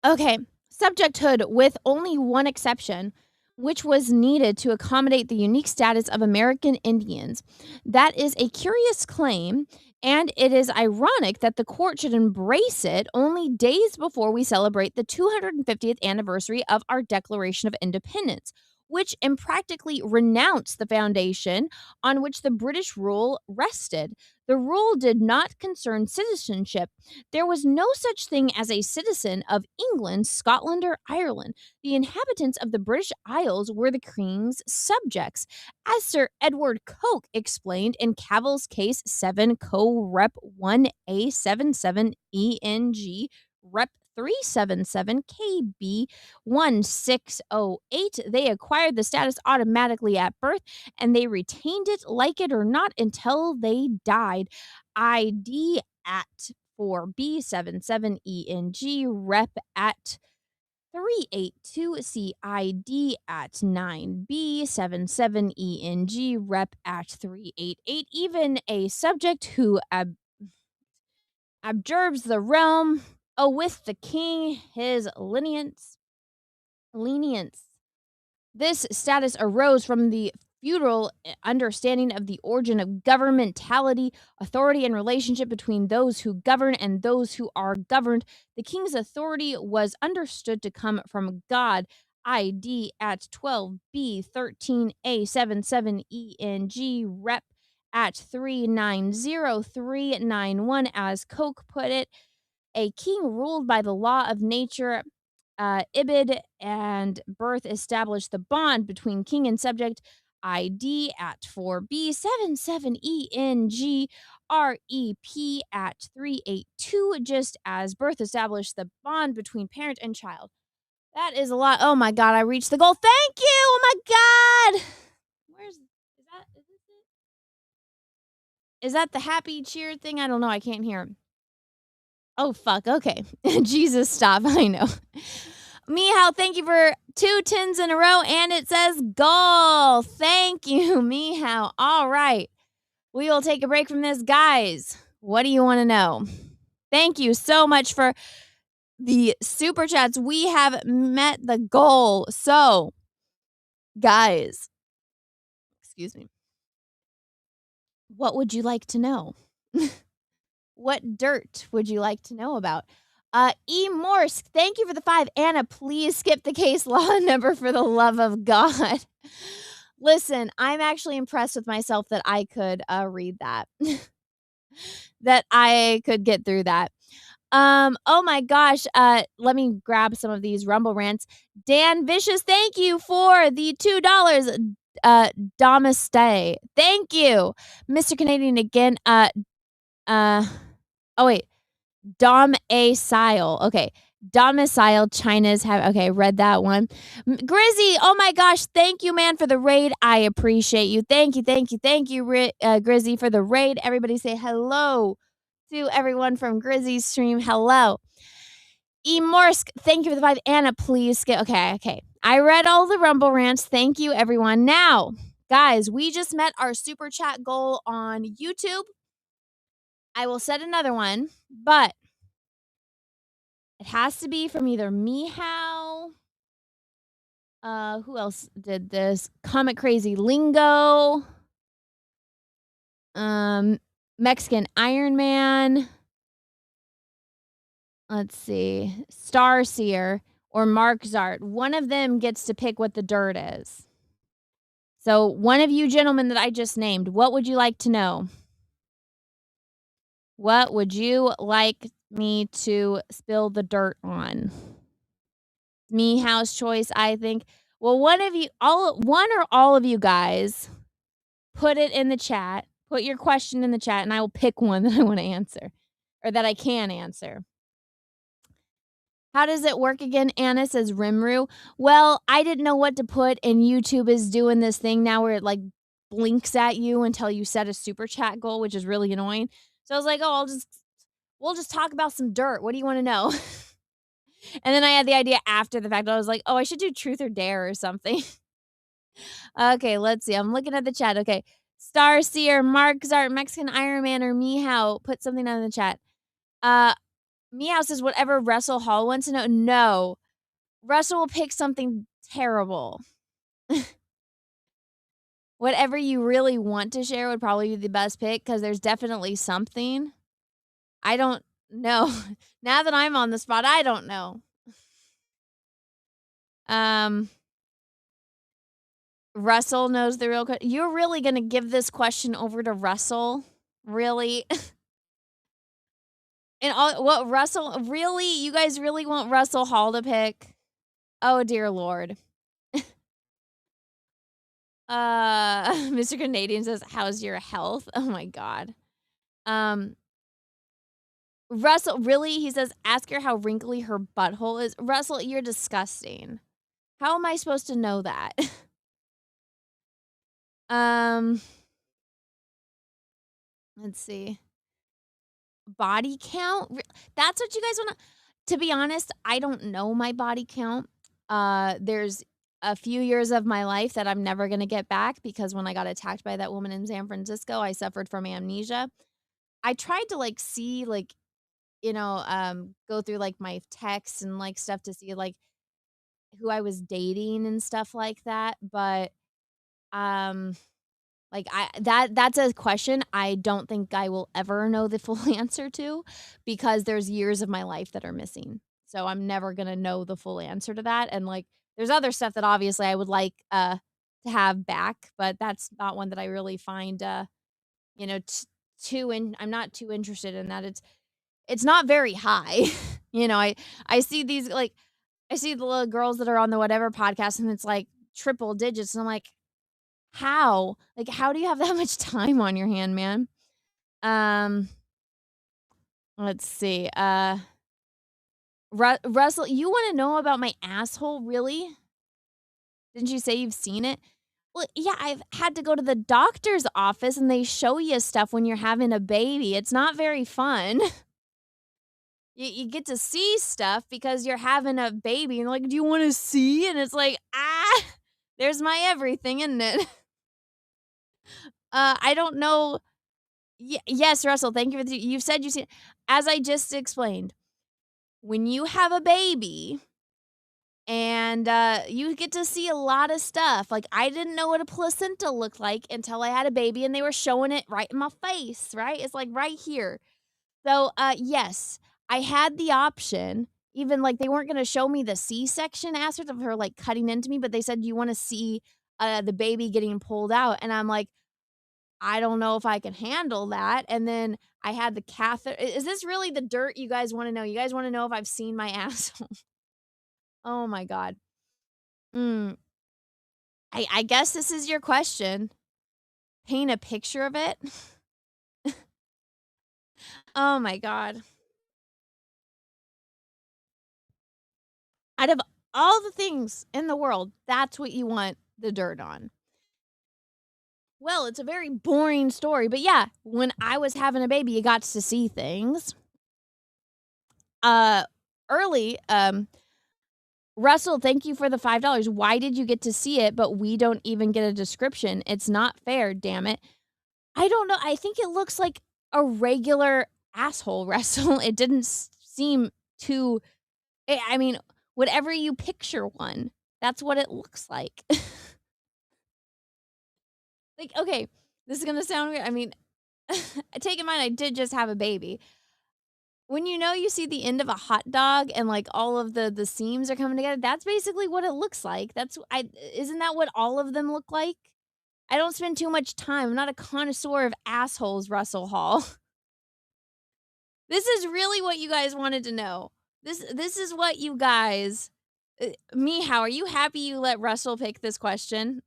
O: Okay. Subjecthood with only one exception, which was needed to accommodate the unique status of American Indians. That is a curious claim, and it is ironic that the court should embrace it only days before we celebrate the 250th anniversary of our Declaration of Independence, which impractically renounced the foundation on which the British rule rested. The rule did not concern citizenship. There was no such thing as a citizen of England, Scotland, or Ireland. The inhabitants of the British Isles were the King's subjects. As Sir Edward Coke explained in Cavill's Case 7 Co. Rep 1A77 ENG Rep 377 KB 1608, they acquired the status automatically at birth and they retained it, like it or not, until they died. ID at 4B77ENG Rep at 382 CID at 9B77ENG Rep at 388. Even a subject who abjurbs the realm, with the king his lenience. This status arose from the feudal understanding of the origin of governmentality, authority, and relationship between those who govern and those who are governed. The king's authority was understood to come from God. ID at 12B13A77ENG Rep at 390391, as Coke put it. A king ruled by the law of nature, Ibid and birth established the bond between king and subject. ID at 4B77ENG REP at 382, just as birth established the bond between parent and child. That is a lot. Oh my God, I reached the goal. Thank you. Oh my God. Is that the happy cheer thing? I don't know. I can't hear. Oh, fuck. Okay. Jesus, stop. I know. Mihao, thank you for 2 tens in a row, and it says goal. Thank you, Mihao. All right. We will take a break from this. Guys, what do you want to know? Thank you so much for the super chats. We have met the goal. So, guys, excuse me. What would you like to know? What dirt would you like to know about? E. Morsk, thank you for the 5. Anna, please skip the case law number for the love of God. Listen, I'm actually impressed with myself that I could read that. That I could get through that. Oh my gosh. Let me grab some of these Rumble rants. Dan Vicious, thank you for the $2. Domestay. Thank you. Mr. Canadian again. Oh wait, Domicile. Okay, Domicile. China's have. Okay, read that one. Grizzy. Oh my gosh, thank you, man, for the raid. I appreciate you. Thank you, Grizzy, for the raid. Everybody say hello to everyone from Grizzy's stream. Hello. E. Morsk, thank you for the 5. Anna, please skip. Okay. I read all the Rumble rants. Thank you, everyone. Now, guys, we just met our super chat goal on YouTube. I will set another one, but it has to be from either Mihao Who else did this? Comic Crazy Lingo. Mexican Iron Man. Let's see. Starseer or Mark Zart. One of them gets to pick what the dirt is. So, one of you gentlemen that I just named, what would you like to know? What would you like me to spill the dirt on? Me house choice, I think. Well, one or all of you guys put it in the chat. Put your question in the chat and I will pick one that I want to answer or that I can answer. How does it work again? Anna says Rimru. Well, I didn't know what to put, and YouTube is doing this thing now where it like blinks at you until you set a super chat goal, which is really annoying. So I was like, oh, we'll just talk about some dirt. What do you want to know? And then I had the idea after the fact. I was like, oh, I should do truth or dare or something. Okay, let's see. I'm looking at the chat. Okay. Starseer, Mark Zart, Mexican Iron Man, or Meow. Put something on the chat. Meow says whatever Russell Hall wants to know. No. Russell will pick something terrible. Whatever you really want to share would probably be the best pick because there's definitely something. I don't know. Now that I'm on the spot, I don't know. Russell knows the real question. You're really going to give this question over to Russell? Really? And what Russell, really? You guys really want Russell Hall to pick? Oh, dear Lord. Mr. Canadian says, how's your health? Oh my God. Russell, really? He says, ask her how wrinkly her butthole is. Russell, you're disgusting. How am I supposed to know that? Let's see. Body count? That's what you guys want to be honest, I don't know my body count. There's a few years of my life that I'm never going to get back because when I got attacked by that woman in San Francisco, I suffered from amnesia. I tried to like see like, go through like my texts and like stuff to see like who I was dating and stuff like that. But, like that's a question I don't think I will ever know the full answer to because there's years of my life that are missing. So I'm never going to know the full answer to that. And like, there's other stuff that obviously I would like, to have back, but that's not one that I really find, I'm not too interested in that. It's not very high. I see these like, I see the little girls that are on the whatever podcast and it's like triple digits. And I'm like, how? Like, how do you have that much time on your hand, man? Let's see. Russell, you want to know about my asshole, really? Didn't you say you've seen it? Well, yeah, I've had to go to the doctor's office and they show you stuff when you're having a baby. It's not very fun. You get to see stuff because you're having a baby and like, do you want to see? And it's like, there's my everything, isn't it? I don't know. Yes, Russell, thank you for you've said you've seen, as I just explained, when you have a baby and you get to see a lot of stuff. Like, I didn't know what a placenta looked like until I had a baby and they were showing it right in my face, right? It's like right here. So, yes, I had the option. Even like they weren't going to show me the C-section aspect of her like cutting into me, but they said, do you want to see the baby getting pulled out? And I'm like, I don't know if I can handle that. And then I had the catheter. Is this really the dirt you guys want to know? You guys want to know if I've seen my asshole? Oh my God. I guess this is your question. Paint a picture of it. Oh my God. Out of all the things in the world, that's what you want the dirt on. Well, it's a very boring story, but yeah, when I was having a baby, you got to see things. Early, Russell, thank you for the $5. Why did you get to see it, but we don't even get a description? It's not fair, damn it. I don't know. I think it looks like a regular asshole, Russell. It didn't seem too, I mean, whatever you picture one. That's what it looks like. Like, okay, this is gonna sound weird. I mean, take in mind I did just have a baby. When you see the end of a hot dog and like all of the seams are coming together, that's basically what it looks like. Isn't that what all of them look like? I don't spend too much time. I'm not a connoisseur of assholes, Russell Hall. This is really what you guys wanted to know. This is what you guys How are you happy you let Russell pick this question?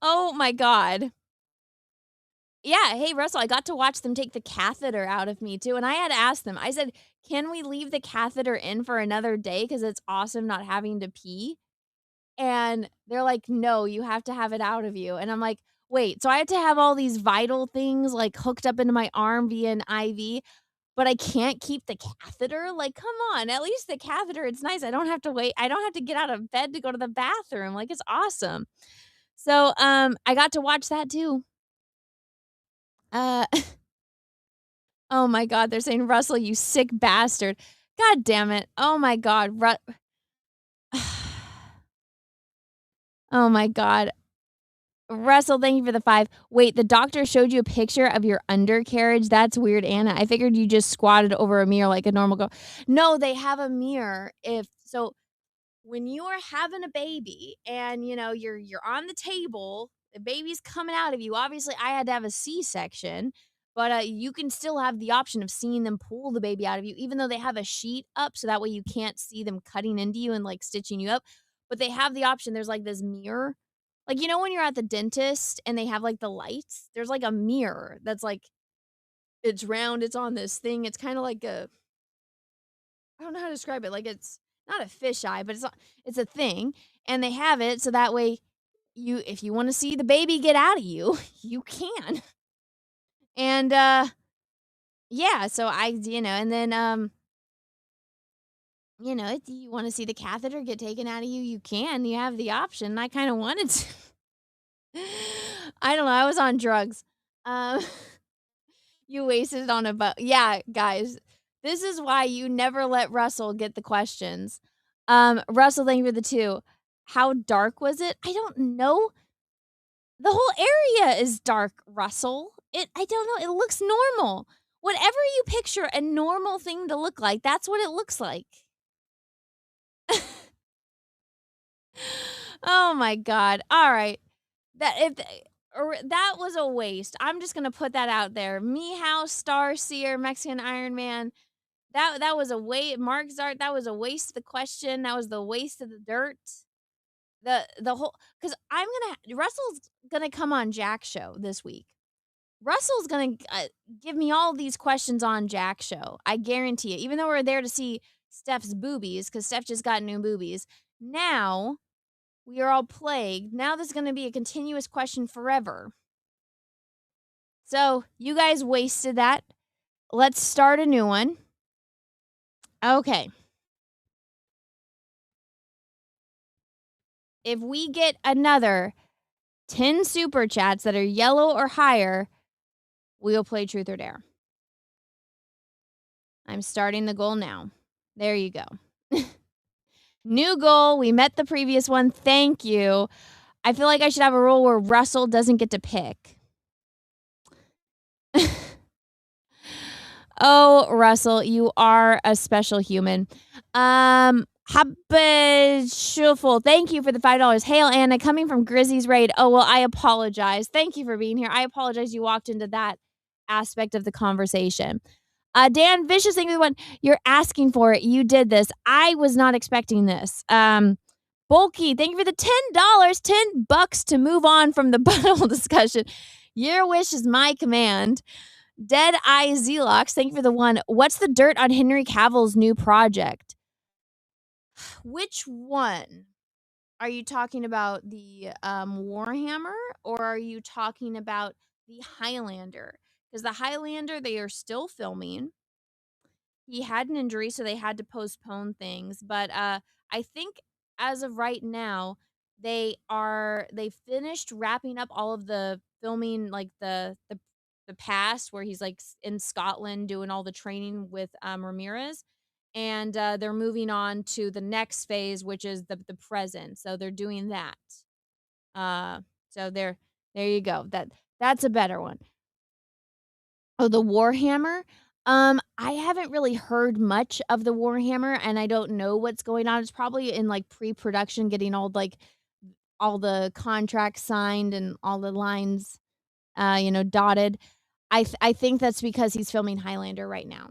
O: Oh my god. Yeah, hey Russell, I got to watch them take the catheter out of me too, and I had asked them. I said, "Can we leave the catheter in for another day cuz it's awesome not having to pee?" And they're like, "No, you have to have it out of you." And I'm like, "Wait, so I have to have all these vital things like hooked up into my arm via an IV, but I can't keep the catheter? Like, come on, at least the catheter, it's nice. I don't have to wait. I don't have to get out of bed to go to the bathroom. Like, it's awesome." So, I got to watch that too. Uh, oh my god, they're saying, "Russell, you sick bastard." God damn it. Oh my god, oh my god. Russell, thank you for the 5. Wait, the doctor showed you a picture of your undercarriage? That's weird, Anna. I figured you just squatted over a mirror like a normal girl. No, they have a mirror when you are having a baby and you're on the table, the baby's coming out of you. Obviously, I had to have a C-section, but you can still have the option of seeing them pull the baby out of you, even though they have a sheet up, so that way you can't see them cutting into you and like stitching you up. But they have the option. There's like this mirror, like when you're at the dentist and they have like the lights. There's like a mirror that's like it's round. It's on this thing. It's kind of like I don't know how to describe it. Like it's not a fisheye, but it's a thing, and they have it so that way if you want to see the baby get out of you, you can. And yeah, so and then if you want to see the catheter get taken out of you, you can. You have the option. I kind of wanted to. I don't know. I was on drugs. Um, you wasted it on a boat. Yeah, guys. This is why you never let Russell get the questions. Russell, thank you for the 2. How dark was it? I don't know. The whole area is dark, Russell. I don't know. It looks normal. Whatever you picture a normal thing to look like, that's what it looks like. Oh my god. All right. That was a waste. I'm just gonna put that out there. Meow, Starseer, Mexican Iron Man. That was a waste. Mark Zart, that was a waste of the question. That was the waste of the dirt. The whole because Russell's gonna come on Jack's show this week. Russell's gonna give me all these questions on Jack's show. I guarantee it. Even though we're there to see Steph's boobies, because Steph just got new boobies. Now we are all plagued. Now this is gonna be a continuous question forever. So you guys wasted that. Let's start a new one. Okay. If we get another 10 super chats that are yellow or higher, we'll play Truth or Dare. I'm starting the goal now. There you go. New goal. We met the previous one. Thank you. I feel like I should have a rule where Russell doesn't get to pick. Oh, Russell, you are a special human. Shuffle, thank you for the $5. Hail, Anna, coming from Grizzy's raid. Oh, well, I apologize. Thank you for being here. I apologize you walked into that aspect of the conversation. Dan Vicious, thank you for the one. You're asking for it. You did this. I was not expecting this. Bulky, thank you for the $10. $10 to move on from the butthole discussion. Your wish is my command. Dead Eye Zelox, thank you for the 1. What's the dirt on Henry Cavill's new project? Which one? Are you talking about the Warhammer, or are you talking about the Highlander? Because the Highlander, they are still filming. He had an injury, so they had to postpone things. But I think as of right now, they finished wrapping up all of the filming, like the past where he's like in Scotland doing all the training with Ramirez. and they're moving on to the next phase, which is the present. So they're doing that. So there you go. That's a better one. Oh, the Warhammer. I haven't really heard much of the Warhammer, and I don't know what's going on. It's probably in like pre-production, getting all the contracts signed and all the lines, dotted. I think that's because he's filming Highlander right now.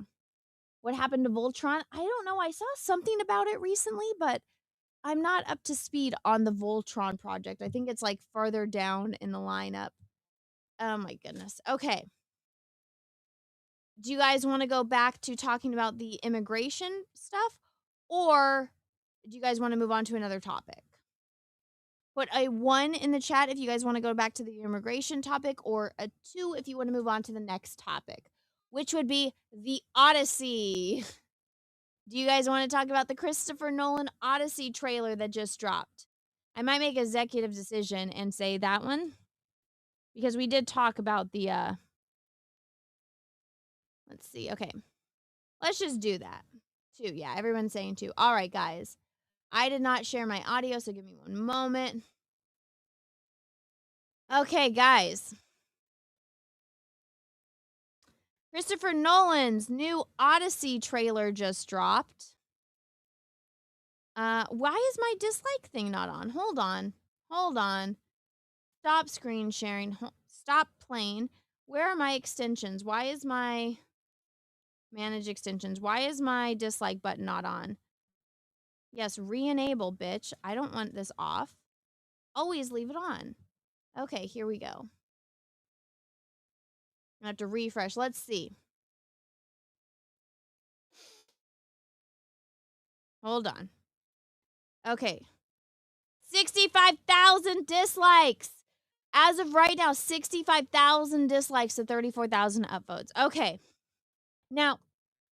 O: What happened to Voltron? I don't know. I saw something about it recently, but I'm not up to speed on the Voltron project. I think it's like further down in the lineup. Oh my goodness. Okay. Do you guys want to go back to talking about the immigration stuff, or do you guys want to move on to another topic? Put a 1 in the chat if you guys want to go back to the immigration topic, or a 2 if you want to move on to the next topic, which would be the Odyssey. Do you guys want to talk about the Christopher Nolan Odyssey trailer that just dropped? I might make an executive decision and say that one, because we did talk about the, let's see. Okay. Let's just do that. 2. Yeah, everyone's saying 2. All right, guys. I did not share my audio, so give me one moment. Okay, guys. Christopher Nolan's new Odyssey trailer just dropped. Why is my dislike thing not on? Hold on. Stop screen sharing. Stop playing. Where are my extensions? Why is my manage extensions? Why is my dislike button not on? Yes, re-enable, bitch. I don't want this off. Always leave it on. Okay, here we go. I have to refresh. Let's see. Hold on. Okay. 65,000 dislikes. As of right now, 65,000 dislikes to 34,000 upvotes. Okay. Now,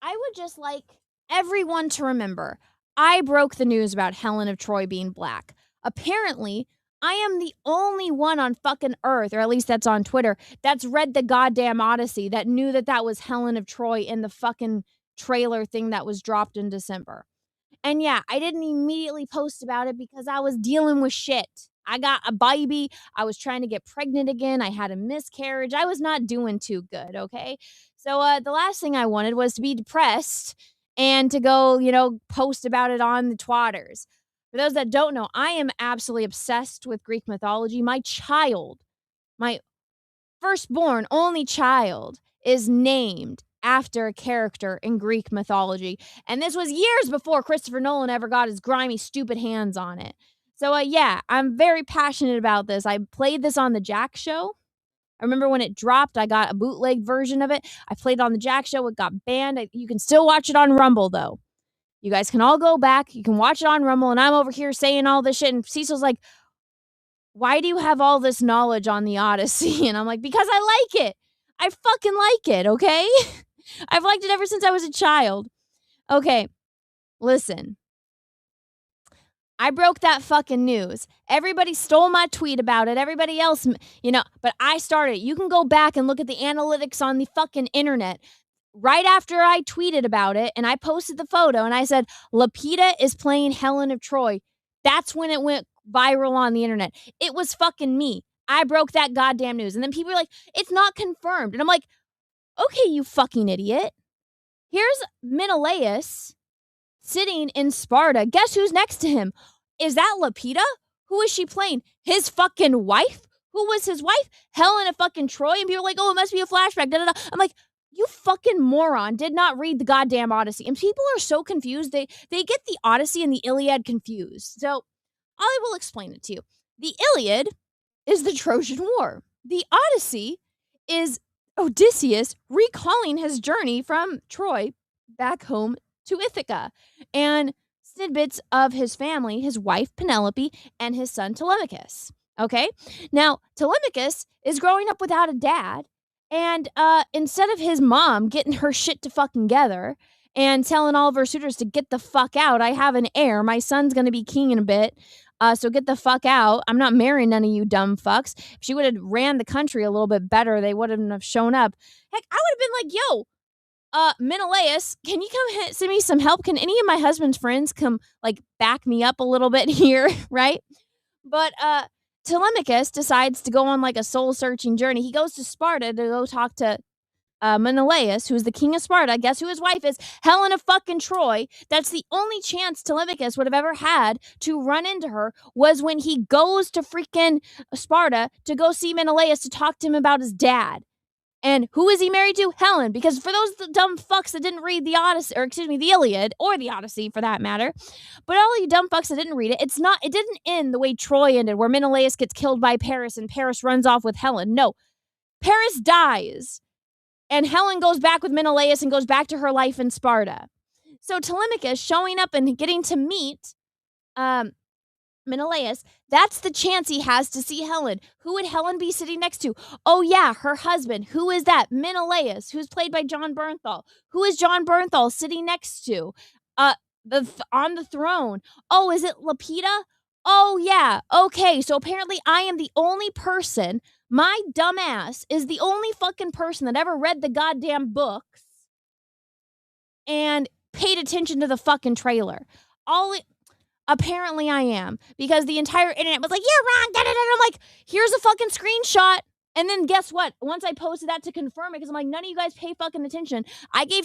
O: I would just like everyone to remember, I broke the news about Helen of Troy being black. Apparently, I am the only one on fucking Earth, or at least that's on Twitter, that's read the goddamn Odyssey, that knew that was Helen of Troy in the fucking trailer thing that was dropped in December. And yeah, I didn't immediately post about it because I was dealing with shit. I got a baby. I was trying to get pregnant again. I had a miscarriage. I was not doing too good, okay? So the last thing I wanted was to be depressed and to go, post about it on the twatters. For those that don't know, I am absolutely obsessed with Greek mythology. My child, my firstborn, only child, is named after a character in Greek mythology. And this was years before Christopher Nolan ever got his grimy, stupid hands on it. So, yeah, I'm very passionate about this. I played this on the Jack Show. I remember when it dropped, I got a bootleg version of it. I played it on the Jack Show. It got banned. You can still watch it on Rumble, though. You guys can all go back. You can watch it on Rumble. And I'm over here saying all this shit. And Cecil's like, why do you have all this knowledge on the Odyssey? And I'm like, because I like it. I fucking like it, okay? I've liked it ever since I was a child. Okay, listen. I broke that fucking news. Everybody stole my tweet about it. Everybody else, but I started it. You can go back and look at the analytics on the fucking internet. Right after I tweeted about it and I posted the photo and I said, Lupita is playing Helen of Troy. That's when it went viral on the internet. It was fucking me. I broke that goddamn news. And then people were like, it's not confirmed. And I'm like, okay, you fucking idiot. Here's Menelaus sitting in Sparta. Guess who's next to him? Is that Lupita? Who is she playing? His fucking wife? Who was his wife? Helen of fucking Troy? And people are like, oh, it must be a flashback. Da, da, da. I'm like, you fucking moron did not read the goddamn Odyssey. And people are so confused. They get the Odyssey and the Iliad confused. So I will explain it to you. The Iliad is the Trojan War. The Odyssey is Odysseus recalling his journey from Troy back home to Ithaca and tidbits of his family, his wife Penelope, and his son Telemachus. Okay? Now, Telemachus is growing up without a dad, and instead of his mom getting her shit to fucking together and telling all of her suitors to get the fuck out, I have an heir, my son's gonna be king in a bit, so get the fuck out. I'm not marrying none of you dumb fucks. If she would have ran the country a little bit better, they wouldn't have shown up. Heck, I would have been like, yo, Menelaus, can you come send me some help? Can any of my husband's friends come like back me up a little bit here, right? But Telemachus decides to go on like a soul-searching journey. He goes to Sparta to go talk to Menelaus, who's the king of Sparta. Guess who his wife is? Helen of fucking Troy. That's the only chance Telemachus would have ever had to run into her, was when he goes to freaking Sparta to go see Menelaus to talk to him about his dad. And who is he married to? Helen. Because for those dumb fucks that didn't read the Odyssey, or excuse me, the Iliad, or the Odyssey for that matter, but all you dumb fucks that didn't read it, it didn't end the way Troy ended, where Menelaus gets killed by Paris and Paris runs off with Helen. No. Paris dies. And Helen goes back with Menelaus and goes back to her life in Sparta. So Telemachus showing up and getting to meet Menelaus, that's the chance he has to see Helen. Who would Helen be sitting next to? Oh yeah, her husband. Who is that? Menelaus, who's played by John Bernthal. Who is John Bernthal sitting next to? On the throne. Oh, is it Lapita? Oh yeah. Okay, so apparently I am the only person, my dumbass is the only fucking person that ever read the goddamn books and paid attention to the fucking trailer. Apparently I am, because the entire internet was like, you're wrong, da, da, da. I'm like, here's a fucking screenshot. And then guess what? Once I posted that to confirm it, because I'm like, none of you guys pay fucking attention. I gave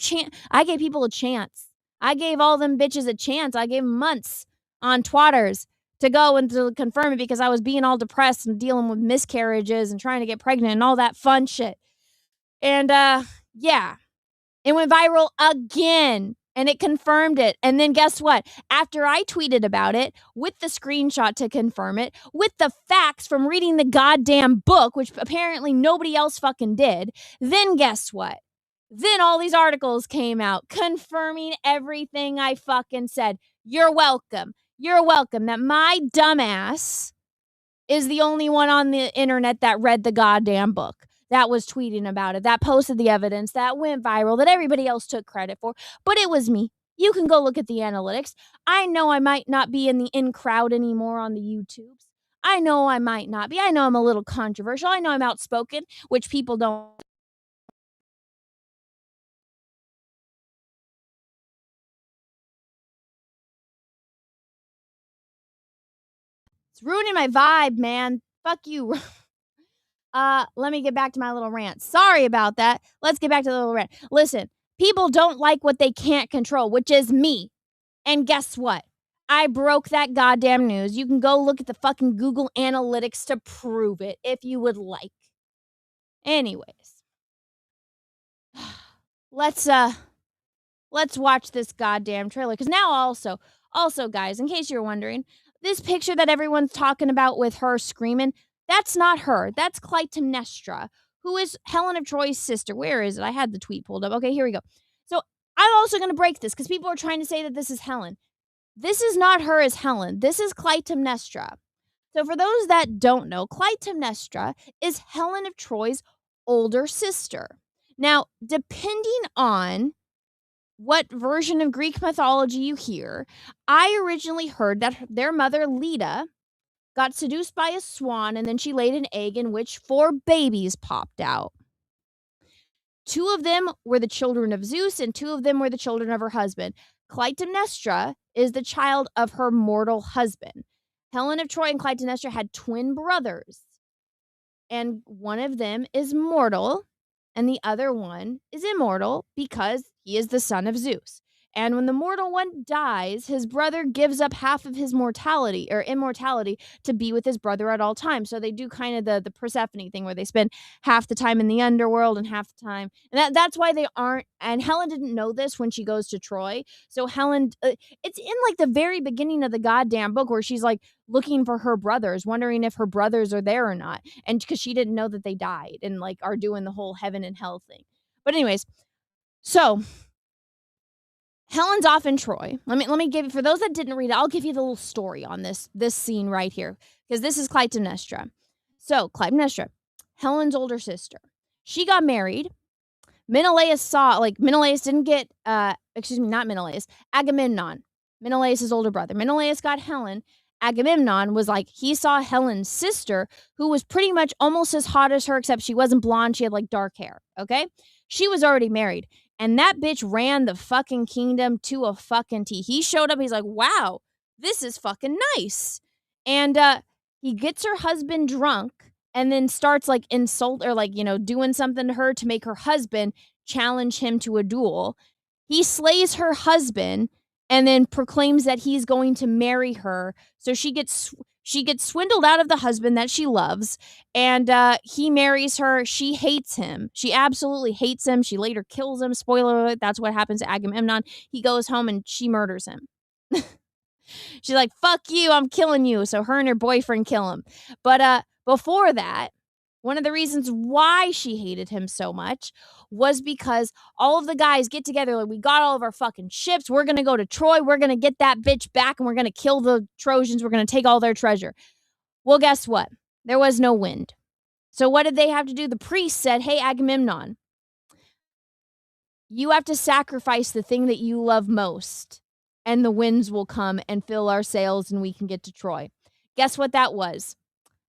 O: people a chance. I gave all them bitches a chance. I gave them months on Twatters to go and to confirm it, because I was being all depressed and dealing with miscarriages and trying to get pregnant and all that fun shit. And yeah, it went viral again. And it confirmed it. And then guess what? After I tweeted about it, with the screenshot to confirm it, with the facts from reading the goddamn book, which apparently nobody else fucking did, then guess what? Then all these articles came out confirming everything I fucking said. You're welcome. You're welcome that my dumbass is the only one on the internet that read the goddamn book, that was tweeting about it, that posted the evidence, that went viral, that everybody else took credit for. But it was me. You can go look at the analytics. I know I might not be in the in crowd anymore on the YouTubes. I know I might not be. I know I'm a little controversial. I know I'm outspoken, which people don't. It's ruining my vibe, man. Fuck you. Let me get back to my little rant. Sorry about that. Let's get back to the little rant. Listen, people don't like what they can't control, which is me. And guess what? I broke that goddamn news. You can go look at the fucking Google Analytics to prove it if you would like. Anyways. Let's watch this goddamn trailer. Because now also guys, in case you're wondering, this picture that everyone's talking about with her screaming, that's not her. That's Clytemnestra, who is Helen of Troy's sister. Where is it? I had the tweet pulled up. Okay, here we go. So I'm also going to break this because people are trying to say that this is Helen. This is not her as Helen. This is Clytemnestra. So for those that don't know, Clytemnestra is Helen of Troy's older sister. Now, depending on what version of Greek mythology you hear, I originally heard that their mother, Leda, got seduced by a swan, and then she laid an egg in which 4 babies popped out. 2 of them were the children of Zeus, and 2 of them were the children of her husband. Clytemnestra is the child of her mortal husband. Helen of Troy and Clytemnestra had twin brothers, and one of them is mortal, and the other one is immortal because he is the son of Zeus. And when the mortal one dies, his brother gives up half of his mortality or immortality to be with his brother at all times. So they do kind of the Persephone thing where they spend half the time in the underworld and half the time. And that's why they aren't. And Helen didn't know this when she goes to Troy. So Helen, it's in like the very beginning of the goddamn book where she's like looking for her brothers, wondering if her brothers are there or not. And because she didn't know that they died and like are doing the whole heaven and hell thing. But anyways, so Helen's off in Troy. Let me give you, for those that didn't read it, I'll give you the little story on this scene right here, because this is Clytemnestra. So Clytemnestra, Helen's older sister, she got married. Menelaus didn't get, not Menelaus, Agamemnon, Menelaus' older brother. Menelaus got Helen. Agamemnon was like, he saw Helen's sister, who was pretty much almost as hot as her, except she wasn't blonde. She had like dark hair. Okay. She was already married. And that bitch ran the fucking kingdom to a fucking T. He showed up. He's like, wow, this is fucking nice. And he gets her husband drunk and then starts like insult or like, doing something to her to make her husband challenge him to a duel. He slays her husband and then proclaims that he's going to marry her. So she gets swindled out of the husband that she loves, and he marries her. She hates him. She absolutely hates him. She later kills him. Spoiler alert, that's what happens to Agamemnon. He goes home and she murders him. She's like, fuck you, I'm killing you. So her and her boyfriend kill him. But before that, one of the reasons why she hated him so much was because all of the guys get together, like, we got all of our fucking ships. We're going to go to Troy. We're going to get that bitch back, and we're going to kill the Trojans. We're going to take all their treasure. Well, guess what? There was no wind. So what did they have to do? The priest said, hey, Agamemnon, you have to sacrifice the thing that you love most, and the winds will come and fill our sails, and we can get to Troy. Guess what that was?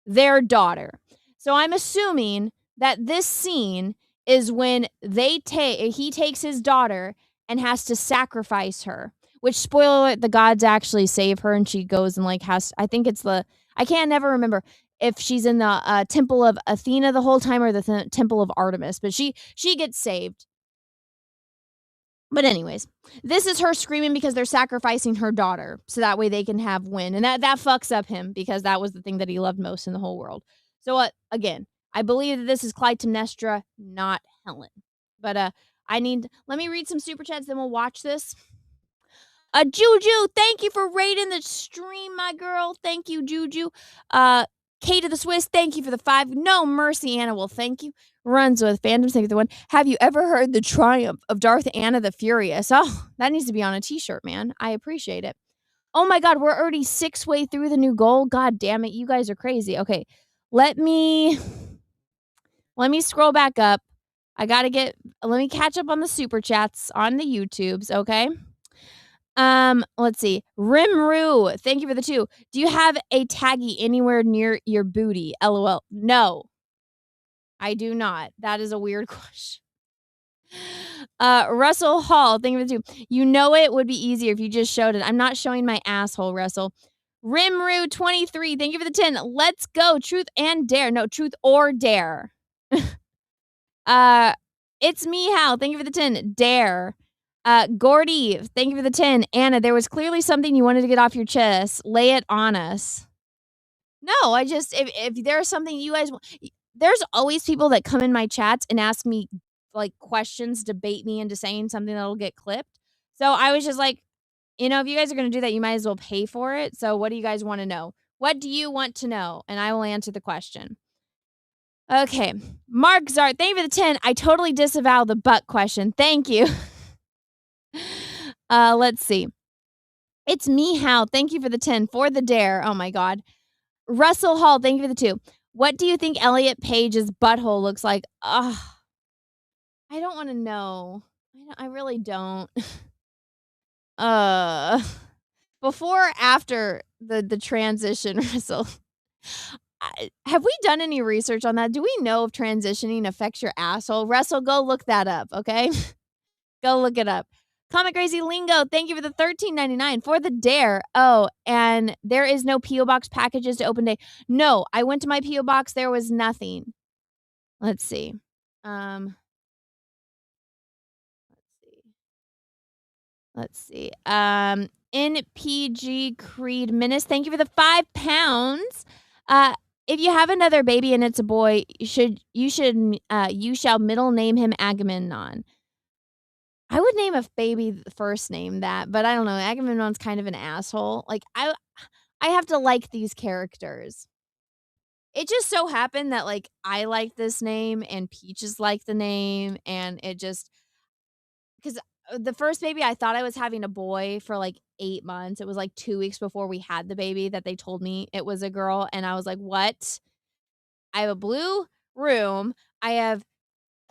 O: Their daughter. So I'm assuming that this scene is when he takes his daughter and has to sacrifice her, which, spoiler alert, the gods actually save her, and she goes and like I think it's I can't never remember if she's in the temple of Athena the whole time or the temple of Artemis, but she gets saved. But anyways, this is her screaming because they're sacrificing her daughter so that way they can have win. And that fucks up him because that was the thing that he loved most in the whole world. So again, I believe that this is Clytemnestra, not Helen. But let me read some super chats, then we'll watch this. Juju, thank you for raiding the stream, my girl. Thank you, Juju. Kate of the Swiss, thank you for the 5. No mercy, Anna. Well, thank you. Runs with Fandoms, thank you for the 1. Have you ever heard the triumph of Darth Anna the Furious? Oh, that needs to be on a t-shirt, man. I appreciate it. Oh my God, we're already 6 way through the new goal. God damn it, you guys are crazy. Okay, let me scroll back up. Let me catch up on the super chats on the YouTubes, okay? Let's see. Rimru, thank you for the 2. Do you have a taggy anywhere near your booty? LOL. No, I do not. That is a weird question. Russell Hall, thank you for the 2. You know it would be easier if you just showed it. I'm not showing my asshole, Russell. Rimru 23, thank you for the 10. Let's go. Truth and dare. No, truth or dare. It's me, Hal. Thank you for the 10. Dare. Gordy, thank you for the 10. Anna, there was clearly something you wanted to get off your chest. Lay it on us. No, I just, if there's something you guys want, there's always people that come in my chats and ask me like questions to bait me into saying something that'll get clipped. So I was just like, if you guys are going to do that, you might as well pay for it. So what do you guys want to know? What do you want to know? And I will answer the question. Okay. Mark Zart, thank you for the 10. I totally disavow the butt question. Thank you. Let's see. It's me, Hal. Thank you for the 10. For the dare. Oh my God. Russell Hall, thank you for the 2. What do you think Elliot Page's butthole looks like? I don't want to know. I really don't. Before or after the transition, Russell? Have we done any research on that? Do we know if transitioning affects your asshole? Russell, go look that up, okay? Go look it up. Comic Crazy Lingo, thank you for the $13.99 for the dare. Oh, and there is no P.O. Box packages to open day. No, I went to my P.O. Box. There was nothing. Let's see. Let's see. NPG Creed Menace, thank you for the £5. If you have another baby and it's a boy, you shall middle name him Agamemnon. I would name a baby first name that, but I don't know. Agamemnon's kind of an asshole. Like I have to like these characters. It just so happened that like I like this name and Peaches liked the name, and it just because the first baby I thought I was having a boy for like 8 months. It was like 2 weeks before we had the baby that they told me it was a girl, and I was like, "What?" I have a blue room. I have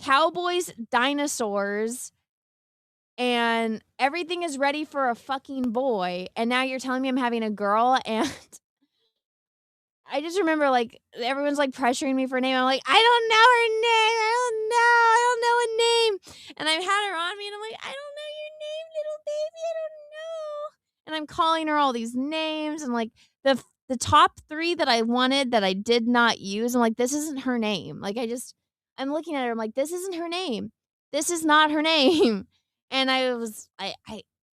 O: cowboys, dinosaurs, and everything is ready for a fucking boy, and now you're telling me I'm having a girl, and I just remember like everyone's like pressuring me for a name. I'm like, I don't know her name. I don't know a name. And I've had her on me, and I'm like, I don't know your name, little baby. I don't know. And I'm calling her all these names, and like the top 3 that I wanted that I did not use. I'm like, this isn't her name. Like I'm looking at her. I'm like, this isn't her name. This is not her name. And I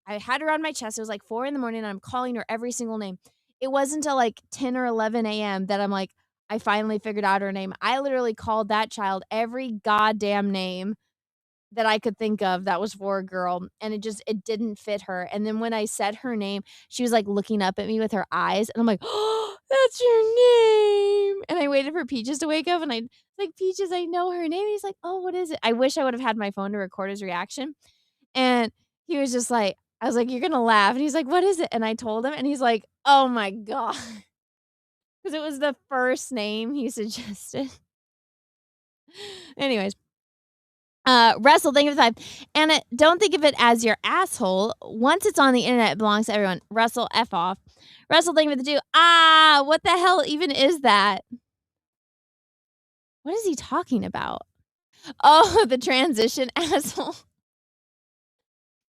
O: had her on my chest. It was like 4 a.m, and I'm calling her every single name. It wasn't until like 10 or 11 a.m. that I'm like, I finally figured out her name. I literally called that child every goddamn name that I could think of that was for a girl, and it didn't fit her. And then when I said her name, she was like looking up at me with her eyes, and I'm like, oh, that's your name. And I waited for Peaches to wake up, and I like, Peaches, I know her name. And he's like, oh, what is it? I wish I would have had my phone to record his reaction. And he was just like, I was like, you're gonna laugh. And he's like, what is it? And I told him, and he's like, oh my God. Because it was the first name he suggested. Anyways. Russell, thank you for the 5. And don't think of it as your asshole. Once it's on the internet, it belongs to everyone. Russell, F off. Russell, thank you for the 2. What the hell even is that? What is he talking about? Oh, the transition asshole.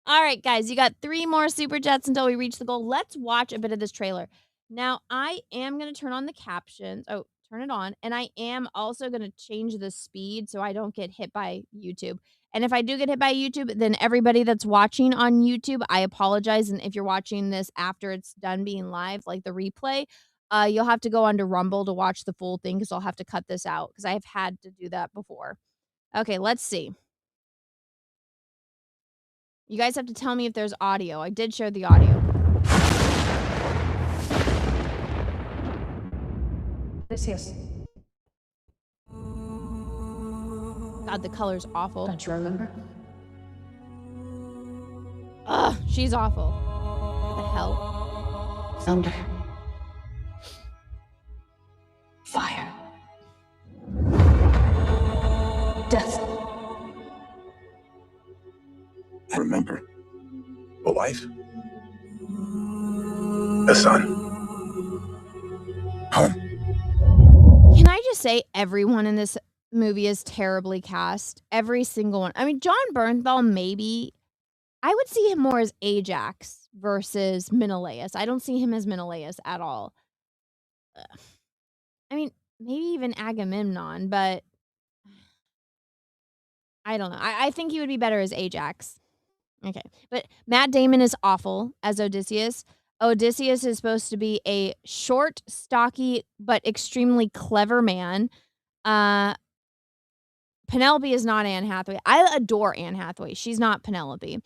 O: All right, guys, you got 3 more super chats until we reach the goal. Let's watch a bit of this trailer. Now, I am going to turn on the captions. Oh, turn it on. And I am also going to change the speed so I don't get hit by YouTube. And if I do get hit by YouTube, then everybody that's watching on YouTube, I apologize. And if you're watching this after it's done being live, like the replay, you'll have to go onto Rumble to watch the full thing because I'll have to cut this out because I've had to do that before. Okay, let's see. You guys have to tell me if there's audio. I did share the audio.
P: Odysseus.
O: God, the color's awful.
P: Don't you remember?
O: Ugh, she's awful. What the hell?
P: Thunder. Fire. Death.
Q: I remember. A wife. A son. Home.
O: Can I just say everyone in this movie is terribly cast? Every single one. I mean, John Bernthal, maybe. I would see him more as Ajax versus Menelaus. I don't see him as Menelaus at all. I mean, maybe even Agamemnon, but I don't know. I think he would be better as Ajax. Okay. But Matt Damon is awful as Odysseus. Odysseus is supposed to be a short, stocky, but extremely clever man. Penelope is not Anne Hathaway. I adore Anne Hathaway. She's not Penelope.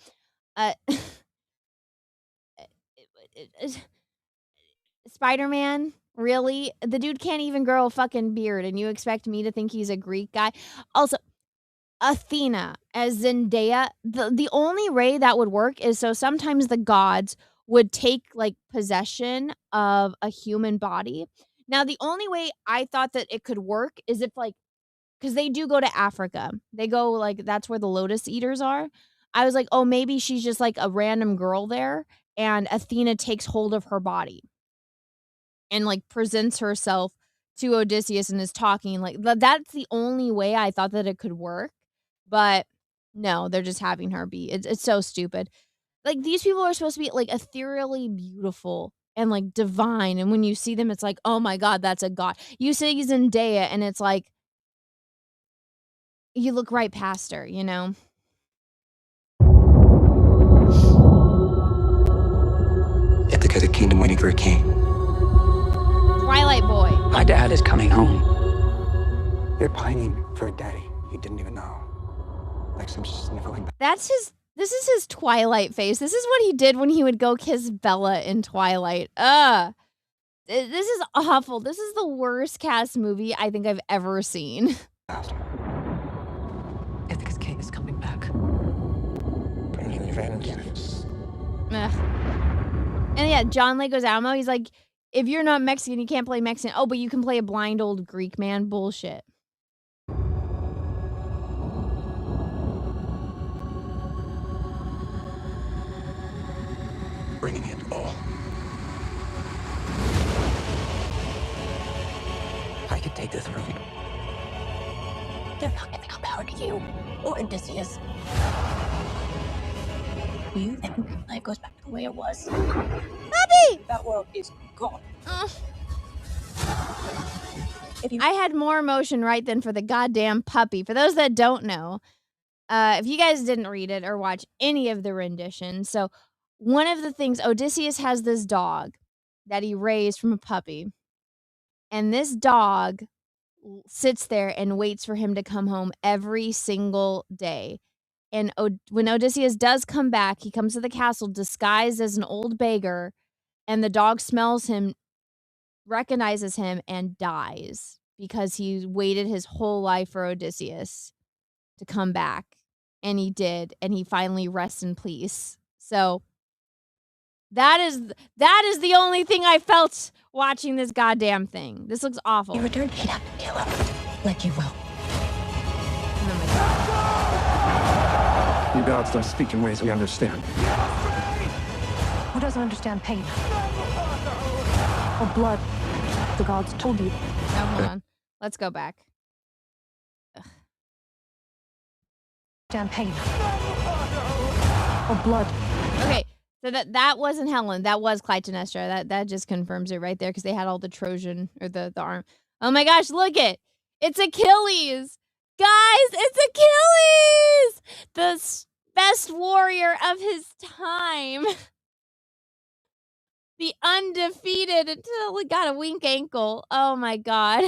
O: Spider-Man, really? The dude can't even grow a fucking beard, and you expect me to think he's a Greek guy? Also, Athena as Zendaya, the only way that would work is so sometimes the gods would take like possession of a human body. Now, the only way I thought that it could work is if like, because they do go to Africa. They go like, that's where the lotus eaters are. I was like, oh, maybe she's just like a random girl there, and Athena takes hold of her body and like presents herself to Odysseus and is talking. Like, that's the only way I thought that it could work. But no, they're just having her be. It's so stupid. Like, these people are supposed to be like ethereally beautiful and like divine, and when you see them, it's like, oh my God, that's a god. You see Zendaya, and it's like, you look right past her, you know?
R: Ithaca, the kingdom waiting for a king.
O: Twilight boy.
R: My dad is coming home. You're pining for a daddy you didn't even know. Like some sniffling.
O: This is his Twilight face. This is what he did when he would go kiss Bella in Twilight. This is awful. This is the worst cast movie I think I've ever seen.
R: Ithaca's king is coming back. Bring me revenge.
O: And yeah, John Leguizamo, he's like, if you're not Mexican, you can't play Mexican. Oh, but you can play a blind old Greek man. Bullshit.
Q: Bringing it all.
P: could take this from you. They're not giving up power to you or Odysseus. You think life goes back to the way it was?
O: Puppy!
P: That world is gone.
O: I had more emotion right then for the goddamn puppy. For those that don't know, if you guys didn't read it or watch any of the renditions, so one of the things, Odysseus has this dog that he raised from a puppy, and this dog sits there and waits for him to come home every single day. And when Odysseus does come back, he comes to the castle disguised as an old beggar, and the dog smells him, recognizes him, and dies because he waited his whole life for Odysseus to come back. And he did, and he finally rests in peace. So that is the only thing I felt watching this goddamn thing. This looks awful.
P: You returned, he'd have to kill him, like you will.
R: You gods don't speak in ways we understand.
P: Who doesn't understand pain? Or blood? The gods told you.
O: No, hold on. Let's go back.
P: Understand pain. Or blood.
O: Okay, so that wasn't Helen. That was Clytemnestra. That just confirms it right there because they had all the Trojan or the arm. Oh my gosh, look it. It's Achilles. Guys, it's Achilles! The best warrior of his time. The undefeated until he got a weak ankle. Oh my god.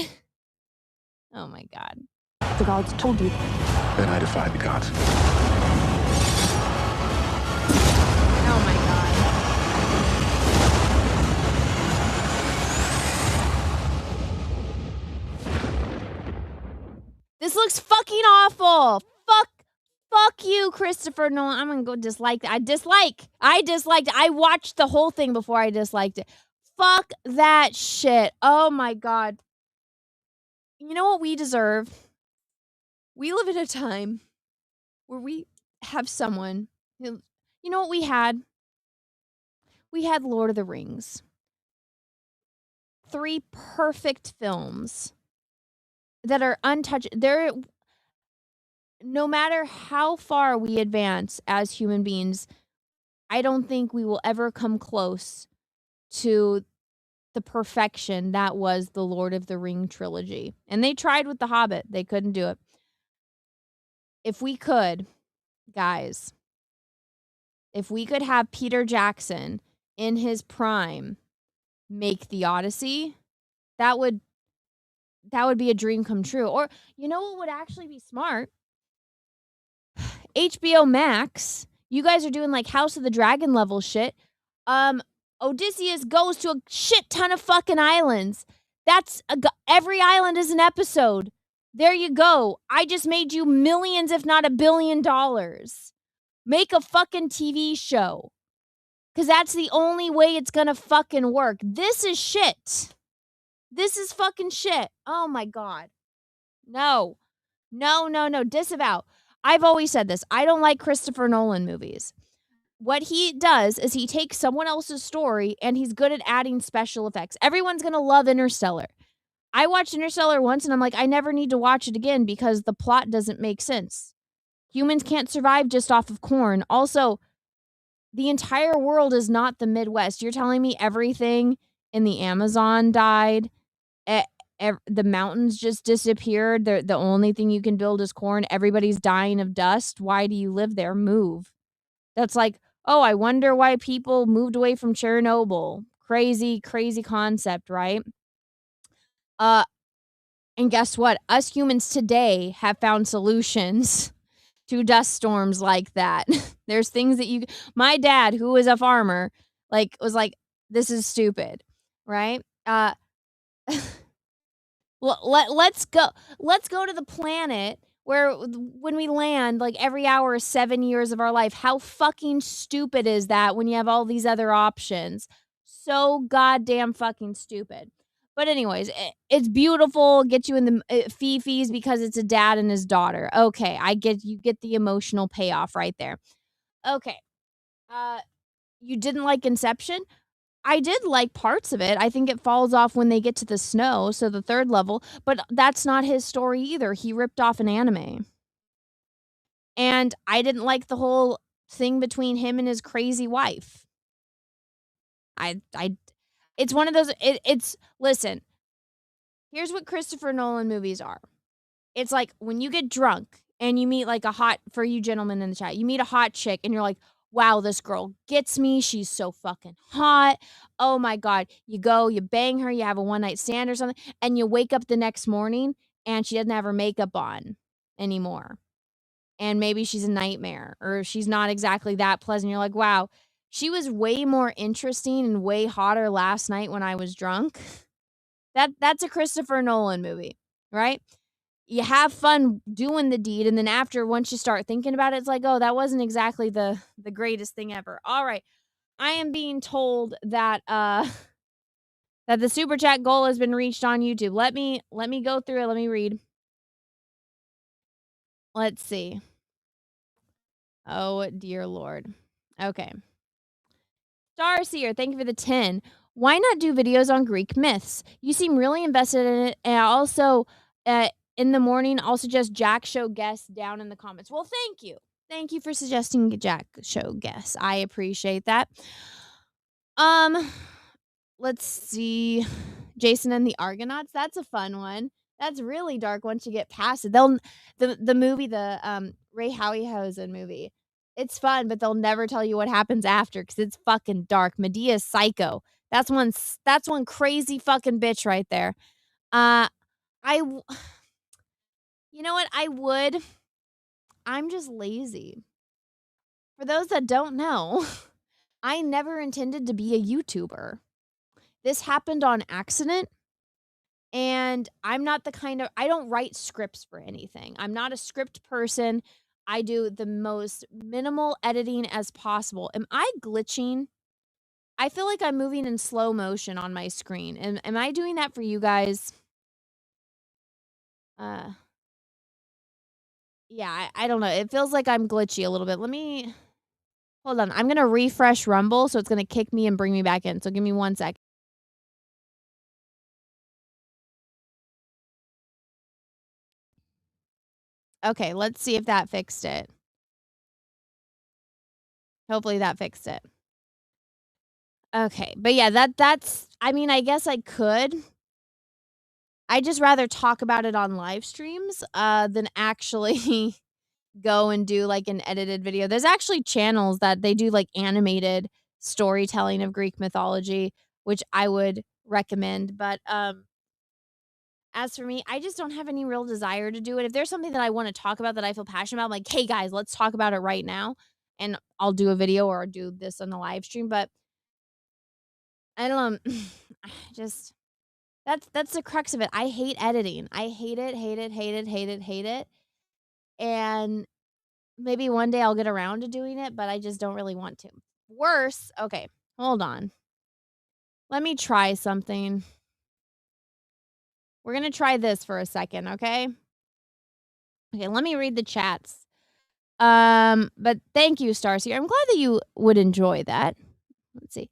O: Oh my god.
P: The gods told you.
R: Then I defy the gods.
O: Oh my god. This looks fucking awful. Fuck you, Christopher Nolan. I'm gonna go dislike that. I disliked it. I watched the whole thing before I disliked it. Fuck that shit. Oh my god. You know what we deserve? We live at a time where we have someone who, you know what we had? We had Lord of the Rings. 3 perfect films that are untouched. They're, no matter how far we advance as human beings, I don't think we will ever come close to the perfection that was the Lord of the Ring trilogy. And they tried with The Hobbit. They couldn't do it. If we could, guys, if we could have Peter Jackson in his prime make the Odyssey, that would be a dream come true. Or, you know what would actually be smart? HBO Max, you guys are doing like House of the Dragon level shit. Odysseus goes to a shit ton of fucking islands. Every island is an episode. There you go. I just made you millions, if not $1 billion. Make a fucking TV show. Because that's the only way it's gonna fucking work. This is shit. This is fucking shit. Oh my god. No. Disavow. I've always said this. I don't like Christopher Nolan movies. What he does is he takes someone else's story and he's good at adding special effects. Everyone's going to love Interstellar. I watched Interstellar once and I'm like, I never need to watch it again because the plot doesn't make sense. Humans can't survive just off of corn. Also, the entire world is not the Midwest. You're telling me everything in the Amazon died? The mountains just disappeared. The only thing you can build is corn. Everybody's dying of dust. Why do you live there? Move. That's like, oh, I wonder why people moved away from Chernobyl. Crazy concept, right? And guess what? Us humans today have found solutions to dust storms like that. There's things that my dad, who was a farmer, was like, this is stupid, right? Let's go to the planet where when we land, like every hour is 7 years of our life. How fucking stupid is that when you have all these other options? So goddamn fucking stupid. But anyways, it's beautiful. Get you in the fifis because it's a dad and his daughter. Okay, you get the emotional payoff right there. Okay. You didn't like Inception? I did like parts of it. I think it falls off when they get to the snow, so the third level, but that's not his story either. He ripped off an anime. And I didn't like the whole thing between him and his crazy wife. I it's one of those it's listen. Here's what Christopher Nolan movies are. It's like when you get drunk and you meet like a hot, for you gentlemen in the chat, you meet a hot chick and you're like, wow, this girl gets me. She's so fucking hot. Oh my God. You go, you bang her, you have a one night stand or something, and you wake up the next morning and she doesn't have her makeup on anymore. And maybe she's a nightmare or she's not exactly that pleasant. You're like, wow, she was way more interesting and way hotter last night when I was drunk. That's a Christopher Nolan movie, right? You have fun doing the deed, and then after, once you start thinking about it, it's like, oh, that wasn't exactly the greatest thing ever. All right. I am being told that that the super chat goal has been reached on YouTube. Let me go through it. Let me read. Let's see. Oh, dear Lord. Okay. Starseer, thank you for the 10. Why not do videos on Greek myths? You seem really invested in it. And also, in the morning, I'll suggest Jack Show guests down in the comments. Well, thank you. Thank you for suggesting Jack Show guests. I appreciate that. Let's see. Jason and the Argonauts. That's a fun one. That's really dark once you get past it. The movie, the Ray Harryhausen movie. It's fun, but they'll never tell you what happens after because it's fucking dark. Medea's psycho. That's one crazy fucking bitch right there. You know what? I'm just lazy. For those that don't know, I never intended to be a YouTuber. This happened on accident. And I'm not the kind of, I don't write scripts for anything. I'm not a script person. I do the most minimal editing as possible. Am I glitching? I feel like I'm moving in slow motion on my screen. Am I doing that for you guys? Yeah, I don't know. It feels like I'm glitchy a little bit. Hold on. I'm going to refresh Rumble, so it's going to kick me and bring me back in. So give me 1 second. Okay, let's see if that fixed it. Hopefully that fixed it. Okay, but yeah, that's, I mean, I guess I could. I'd just rather talk about it on live streams than actually go and do like an edited video. There's actually channels that they do like animated storytelling of Greek mythology, which I would recommend. But as for me, I just don't have any real desire to do it. If there's something that I want to talk about that I feel passionate about, I'm like, hey guys, let's talk about it right now. And I'll do a video or I'll do this on the live stream. But I don't know. That's the crux of it. I hate editing. I hate it. And maybe one day I'll get around to doing it, but I just don't really want to. Worse, okay, hold on. Let me try something. We're going to try this for a second, okay? Okay, let me read the chats. But thank you, Starseer. I'm glad that you would enjoy that. Let's see.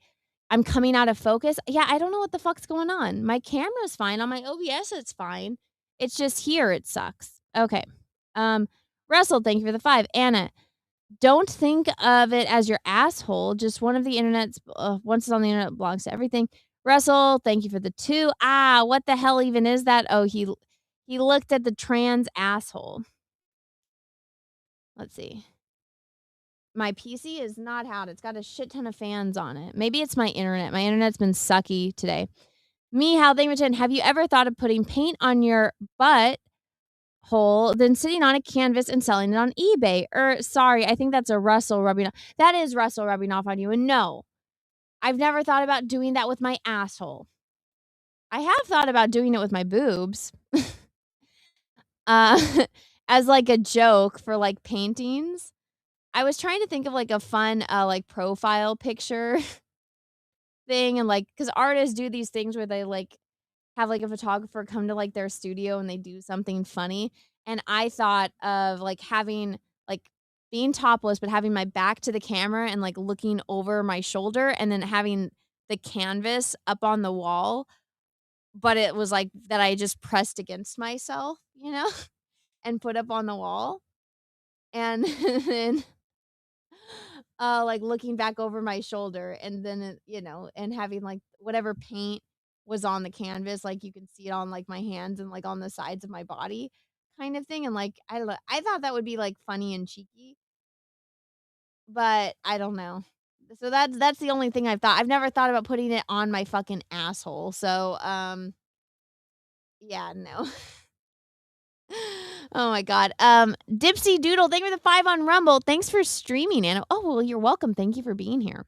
O: I'm coming out of focus. Yeah, I don't know what the fuck's going on. My camera's fine. On my OBS, it's fine. It's just here it sucks. Okay. Russell, thank you for the 5. Anna, don't think of it as your asshole. Just one of the internet's, once it's on the internet, belongs to everything. Russell, thank you for the 2. What the hell even is that? Oh, he looked at the trans asshole. Let's see. My PC is not hot. It's got a shit ton of fans on it. Maybe it's my internet. My internet's been sucky today. Hal Thamerton, have you ever thought of putting paint on your butt hole, then sitting on a canvas and selling it on eBay? Sorry, I think that's a Russell rubbing off. That is Russell rubbing off on you. And no, I've never thought about doing that with my asshole. I have thought about doing it with my boobs. As like a joke for like paintings. I was trying to think of like a fun like profile picture thing, and like because artists do these things where they like have like a photographer come to like their studio and they do something funny. And I thought of like having like being topless but having my back to the camera and like looking over my shoulder and then having the canvas up on the wall, but it was like that I just pressed against myself, and put up on the wall. And then like looking back over my shoulder, and then and having like whatever paint was on the canvas, like you can see it on like my hands and like on the sides of my body kind of thing. And like I don't know, I thought that would be like funny and cheeky, but I don't know. So that's the only thing I've thought. I've never thought about putting it on my fucking asshole. So yeah, no. Oh my god. Dipsy Doodle, thank you for the 5 on Rumble. Thanks for streaming, Anna. Oh, well, you're welcome. Thank you for being here.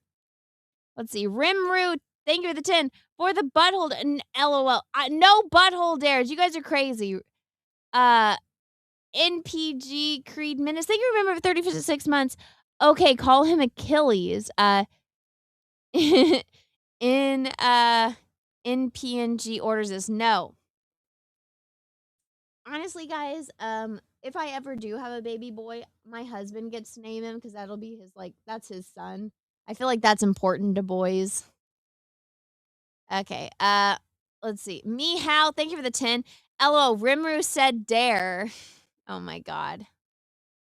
O: Let's see. Rimroot, thank you for the 10. For the butthole, LOL. No butthole dares. You guys are crazy. NPG Creed Menace, thank you for remember for 30 for 6 months. Okay, call him Achilles. In PNG orders this. No. Honestly, guys, if I ever do have a baby boy, my husband gets to name him because that'll be his, like, that's his son. I feel like that's important to boys. Okay, let's see. Meow, thank you for the 10. LOL, Rimru said dare. Oh my god.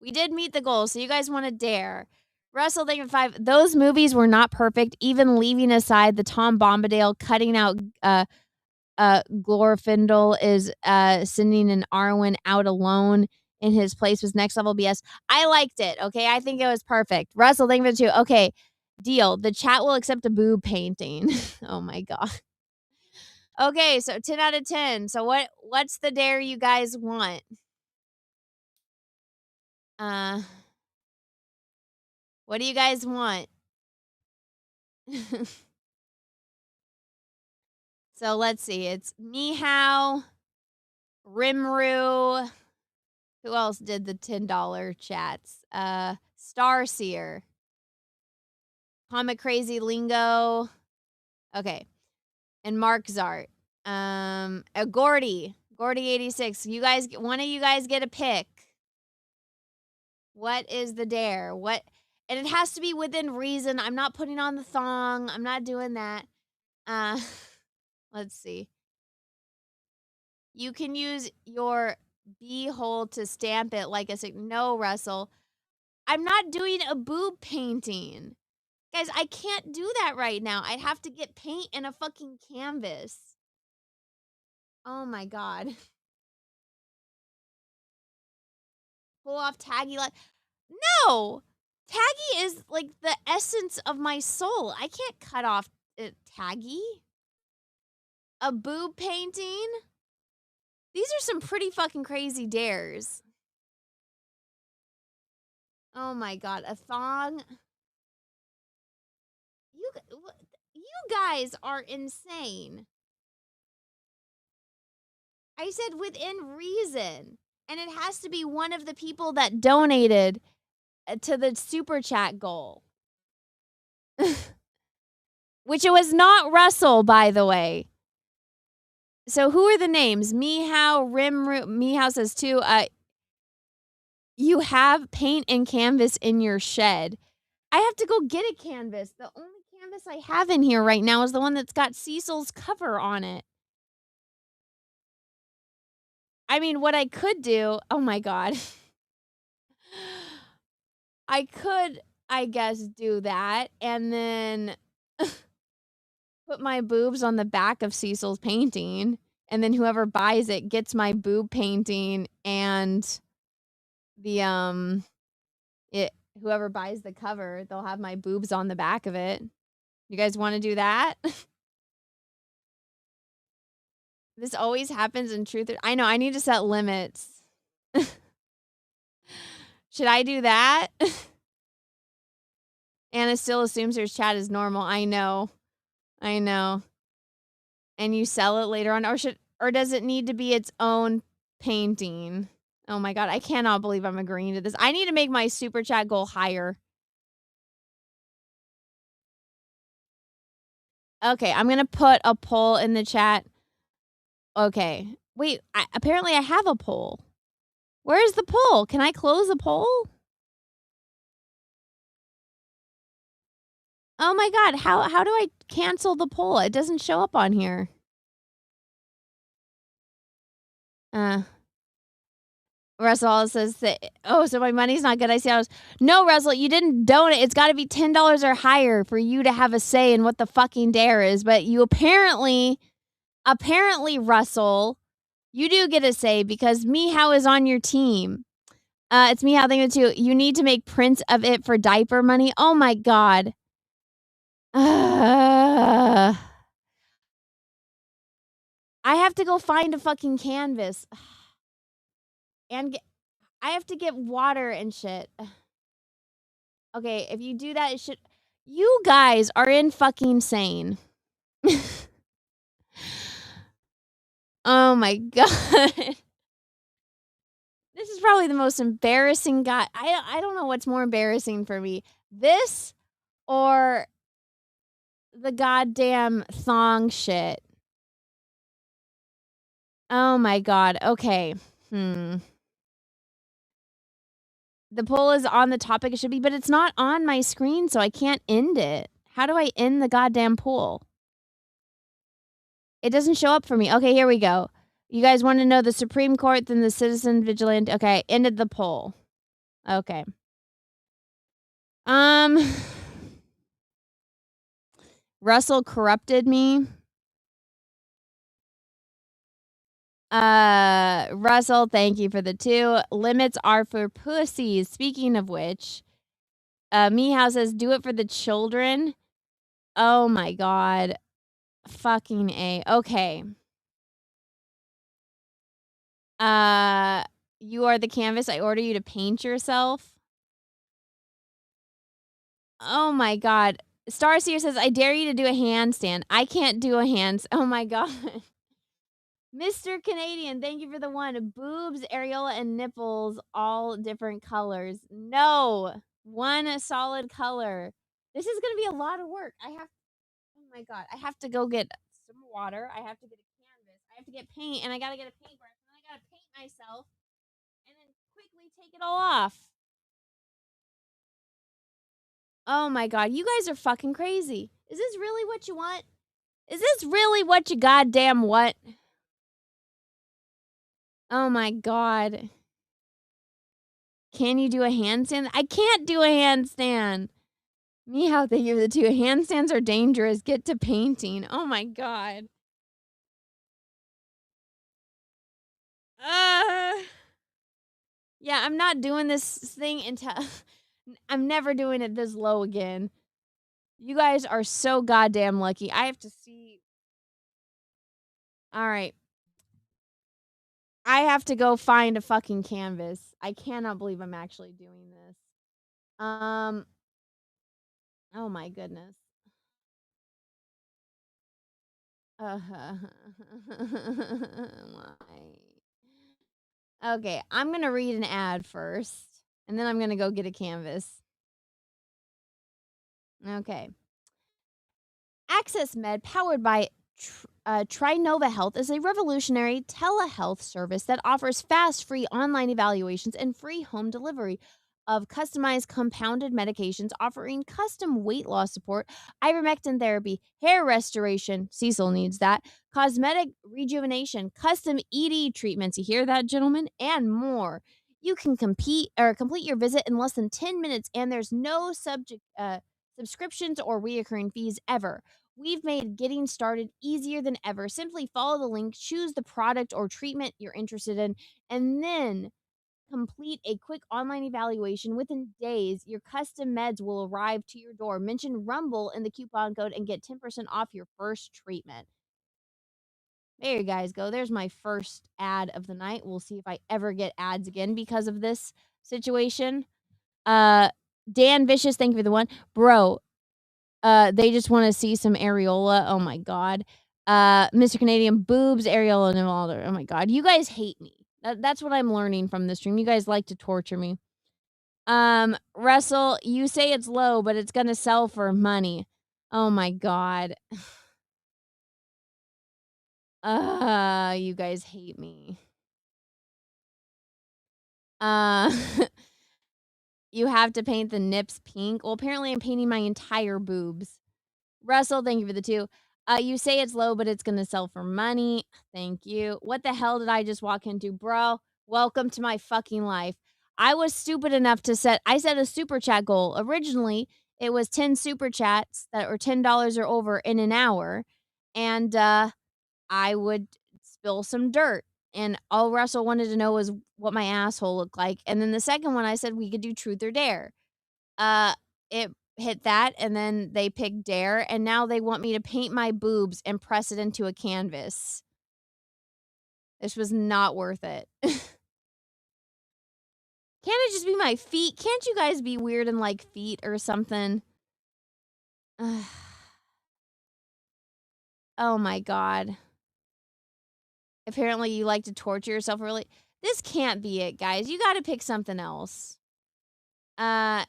O: We did meet the goal, so you guys want to dare. Russell, thank you for 5. Those movies were not perfect, even leaving aside the Tom Bombadil cutting out Glorfindel is sending an Arwen out alone in his place was next level BS. I liked it, okay? I think it was perfect. Russell, thank you for 2. Okay, deal. The chat will accept a boob painting. Oh my god. Okay, so 10 out of 10. So what's the dare you guys want? What do you guys want? So let's see. It's Meow, Rimru. Who else did the $10 chats? Starseer, Comic Crazy Lingo. Okay. And Mark Zart. Gordy 86. You guys, one of you guys get a pick. What is the dare? What? And it has to be within reason. I'm not putting on the thong. I'm not doing that. Let's see. You can use your b-hole to stamp it like a... No, Russell. I'm not doing a boob painting. Guys, I can't do that right now. I'd have to get paint and a fucking canvas. Oh my god. Pull off Taggy like... No! Taggy is like the essence of my soul. I can't cut off Taggy. A boob painting? These are some pretty fucking crazy dares. Oh my god, a thong? You guys are insane. I said within reason. And it has to be one of the people that donated to the super chat goal. Which it was not Russell, by the way. So who are the names? Meow, Rimru. Meow says too, you have paint and canvas in your shed. I have to go get a canvas. The only canvas I have in here right now is the one that's got Cecil's cover on it. I mean, what I could do... Oh my god. I could, I guess, do that and then put my boobs on the back of Cecil's painting, and then whoever buys it gets my boob painting and the whoever buys the cover, they'll have my boobs on the back of it. You guys want to do that? This always happens in truth. I know, I need to set limits. Should I do that? Anna still assumes her chat is normal. I know. And you sell it later on, or does it need to be its own painting? Oh my god, I cannot believe I'm agreeing to this. I need to make my super chat goal higher. Okay, I'm gonna put a poll in the chat. Okay, wait. Apparently, I have a poll. Where's the poll? Can I close the poll? Oh my god, how do I cancel the poll? It doesn't show up on here. Russell says that, oh, so my money's not good. I see how no, Russell, you didn't donate. It's got to be $10 or higher for you to have a say in what the fucking dare is. But you apparently, Russell, you do get a say because Meow is on your team. It's Meow thing too. You need to make prints of it for diaper money. Oh my god. I have to go find a fucking canvas. And I have to get water and shit. Okay, if you do that, it should. You guys are in fucking sane. Oh my god. This is probably the most embarrassing guy. I don't know what's more embarrassing for me. This or the goddamn thong shit. Oh my god. Okay. The poll is on the topic it should be, but it's not on my screen, so I can't end it. How do I end the goddamn poll? It doesn't show up for me. Okay, here we go. You guys want to know the Supreme Court, then the Citizen Vigilante. Okay, ended the poll. Okay. Russell corrupted me. Russell, thank you for the 2. Limits are for pussies. Speaking of which, Meow says, do it for the children. Oh my god. Fucking A. Okay. You are the canvas. I order you to paint yourself. Oh my god. Starseer says, I dare you to do a handstand. I can't do a handstand. Oh my god. Mr. Canadian, thank you for the 1. Boobs, areola, and nipples, all different colors. No. One solid color. This is going to be a lot of work. Oh my god. I have to go get some water. I have to get a canvas. I have to get paint, and I got to get a paintbrush, and I got to paint myself, and then quickly take it all off. Oh my god. You guys are fucking crazy. Is this really what you want? Is this really what you goddamn want? Oh my god. Can you do a handstand? I can't do a handstand. Meow, thank you for the 2. Handstands are dangerous. Get to painting. Oh my god. Yeah, I'm not doing this thing until I'm never doing it this low again. You guys are so goddamn lucky. I have to see. All right. I have to go find a fucking canvas. I cannot believe I'm actually doing this. Oh my goodness. Why? Okay, I'm going to read an ad first, and then I'm going to go get a canvas. Okay. Access Med, powered by Trinova Health, is a revolutionary telehealth service that offers fast, free online evaluations and free home delivery of customized compounded medications, offering custom weight loss support, ivermectin therapy, hair restoration, Cecil needs that, cosmetic rejuvenation, custom ED treatments, you hear that, gentlemen, and more. You can complete your visit in less than 10 minutes, and there's no subscriptions or reoccurring fees ever. We've made getting started easier than ever. Simply follow the link, choose the product or treatment you're interested in, and then complete a quick online evaluation. Within days, your custom meds will arrive to your door. Mention Rumble in the coupon code and get 10% off your first treatment. There you guys go. There's my first ad of the night. We'll see if I ever get ads again because of this situation. Dan Vicious, thank you for the 1. Bro, they just want to see some areola. Oh my god. Mr. Canadian, boobs, areola, and all that. Oh my god. You guys hate me. That's what I'm learning from this stream. You guys like to torture me. Russell, you say it's low, but it's gonna sell for money. Oh my god. You guys hate me. You have to paint the nips pink. Well, apparently I'm painting my entire boobs. Russell, thank you for the 2. You say it's low, but it's gonna sell for money. Thank you. What the hell did I just walk into, bro? Welcome to my fucking life. I was stupid enough to set a super chat goal. Originally, it was 10 super chats that were $10 or over in an hour, and I would spill some dirt. And all Russell wanted to know was what my asshole looked like. And then the second one, I said we could do truth or dare. It hit that, and then they picked dare, and now they want me to paint my boobs and press it into a canvas. This was not worth it. Can't it just be my feet? Can't you guys be weird and like feet or something? Oh my god. Apparently you like to torture yourself really. This can't be it, guys. You got to pick something else. Thank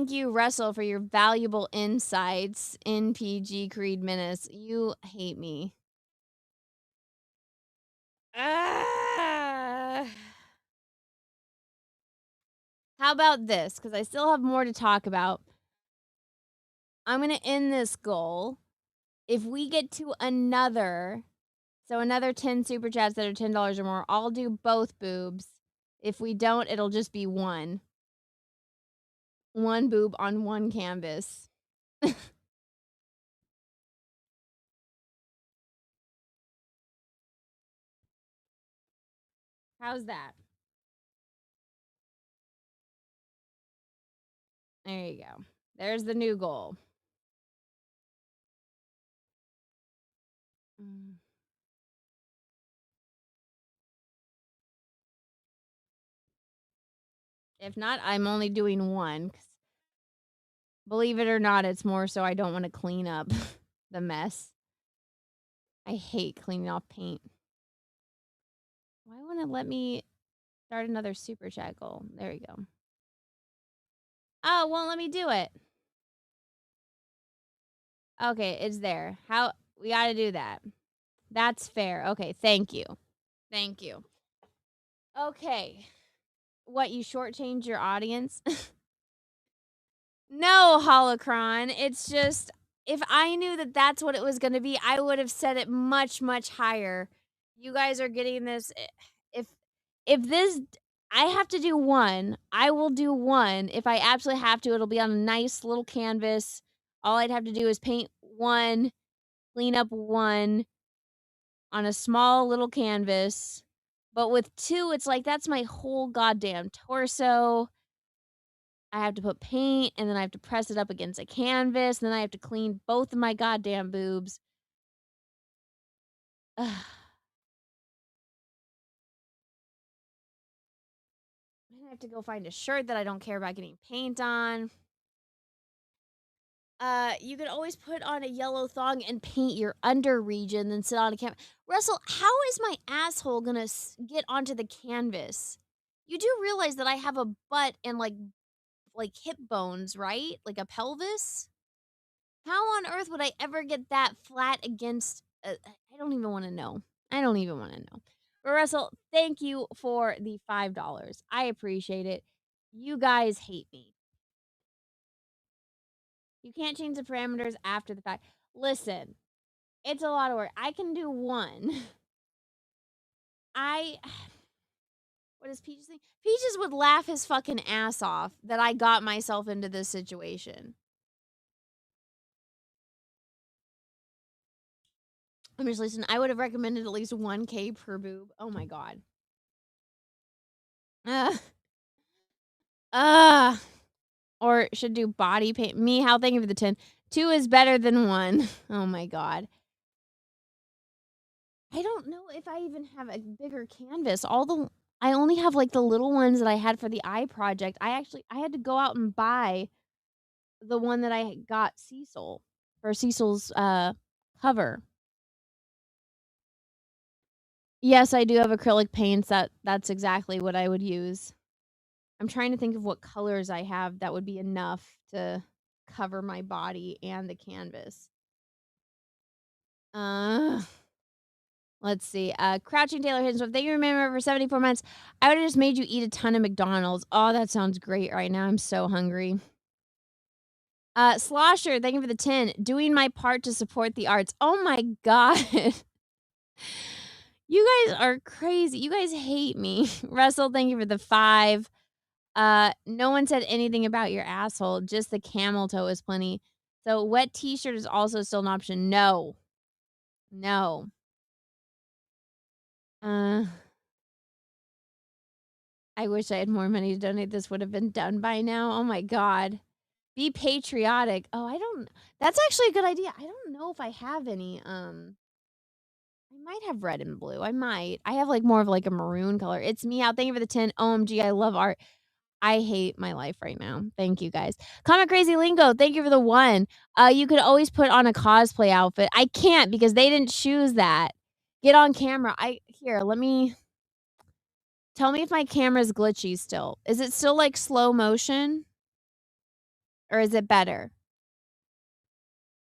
O: you, Russell, for your valuable insights in PG Creed Menace. You hate me. How about this? Because I still have more to talk about. I'm going to end this goal. If we get to another 10 super chats that are $10 or more, I'll do both boobs. If we don't, it'll just be one. One boob on one canvas. How's that? There you go. There's the new goal. If not, I'm only doing one. 'Cause believe it or not, it's more so I don't want to clean up the mess. I hate cleaning off paint. Why won't it let me start another super chat goal? There you go. Oh, it won't let me do it. Okay, it's there. How we got to do that. That's fair. Okay, thank you. Thank you. Okay. What, you shortchange your audience? No, Holocron. It's just, if I knew that that's what it was going to be, I would have set it much, much higher. You guys are getting this. If this, I have to do one, I will do one. If I absolutely have to, it'll be on a nice little canvas. All I'd have to do is paint one, clean up one on a small little canvas. But with two, it's like, that's my whole goddamn torso. I have to put paint, and then I have to press it up against a canvas, and then I have to clean both of my goddamn boobs. Ugh. I have to go find a shirt that I don't care about getting paint on. You could always put on a yellow thong and paint your under region, then sit on a canvas. Russell, how is my asshole gonna get onto the canvas? You do realize that I have a butt and like hip bones, right? Like a pelvis? How on earth would I ever get that flat against I don't even want to know. I don't even want to know. But Russell, thank you for the $5. I appreciate it. You guys hate me. You can't change the parameters after the fact. Listen, it's a lot of work. I can do one. What does Peaches think? Peaches would laugh his fucking ass off that I got myself into this situation. I'm just listening. I would have recommended at least 1K per boob. Oh my god. Or should do body paint. Me, how thank you for the 10. 2 is better than 1. Oh my god. I don't know if I even have a bigger canvas. I only have like the little ones that I had for the eye project. I had to go out and buy the one that I got Cecil for Cecil's cover. Yes, I do have acrylic paints. That's exactly what I would use. I'm trying to think of what colors I have that would be enough to cover my body and the canvas. Let's see. Crouching Taylor Hidden Swift. Thank you, remember, for 74 months. I would have just made you eat a ton of McDonald's. Oh, that sounds great right now. I'm so hungry. Slosher, thank you for the 10. Doing my part to support the arts. Oh my God. You guys are crazy. You guys hate me. Russell, thank you for the 5. No one said anything about your asshole. Just the camel toe is plenty. So wet t-shirt is also still an option. No. No. I wish I had more money to donate. This would have been done by now. Oh my God. Be patriotic. Oh, that's actually a good idea. I don't know if I have any. I might have red and blue. I might. I have like more of like a maroon color. It's me out. Thank you for the 10. OMG, I love art. I hate my life right now. Thank you guys. Comic Crazy Lingo, thank you for the 1. You could always put on a cosplay outfit. I can't because they didn't choose that. Get on camera. Let me tell me if my camera's glitchy still. Is it still like slow motion? Or is it better?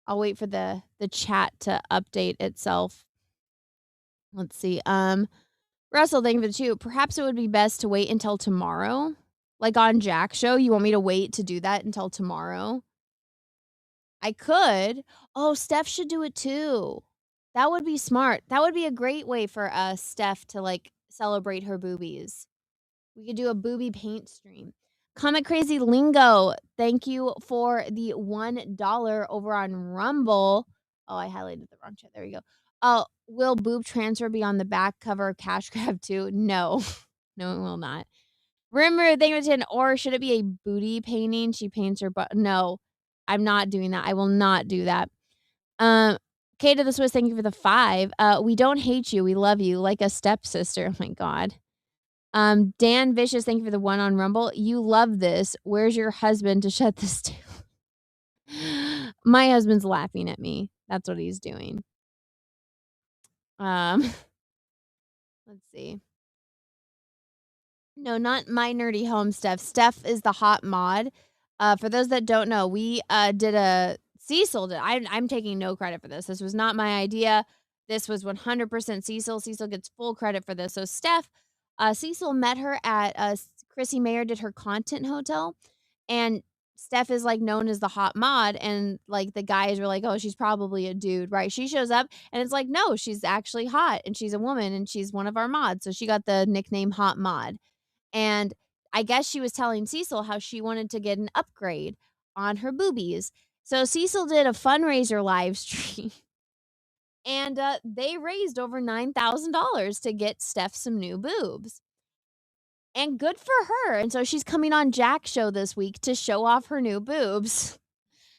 O: I'll wait for the chat to update itself. Let's see. Russell, thank you for the 2. Perhaps it would be best to wait until tomorrow. Like on Jack's show, you want me to wait to do that until tomorrow? I could. Oh, Steph should do it too. That would be smart. That would be a great way for Steph to like celebrate her boobies. We could do a booby paint stream. Comic Crazy Lingo, thank you for the $1 over on Rumble. Oh, I highlighted the wrong chat. There we go. Oh, will boob transfer be on the back cover of Cash Grab too? No. No, it will not. Rumor, thank you for 10. Or should it be a booty painting? She paints her butt. No, I'm not doing that. I will not do that. Kay to the Swiss, thank you for the 5. We don't hate you. We love you like a stepsister. Oh my God. Dan Vicious, thank you for the 1 on Rumble. You love this. Where's your husband to shut this down? My husband's laughing at me. That's what he's doing. Let's see. No, not my nerdy home Steph. Steph is the hot mod. For those that don't know, we Cecil did. I'm taking no credit for this. This was not my idea. This was 100% Cecil. Cecil gets full credit for this. So Steph, Cecil met her at Chrissy Mayer did her content hotel, and Steph is like known as the hot mod, and like the guys were like, oh, she's probably a dude, right? She shows up and it's like, no, she's actually hot and she's a woman and she's one of our mods. So she got the nickname Hot Mod. And I guess she was telling Cecil how she wanted to get an upgrade on her boobies. So Cecil did a fundraiser live stream. And they raised over $9,000 to get Steph some new boobs. And good for her. And so she's coming on Jack's show this week to show off her new boobs,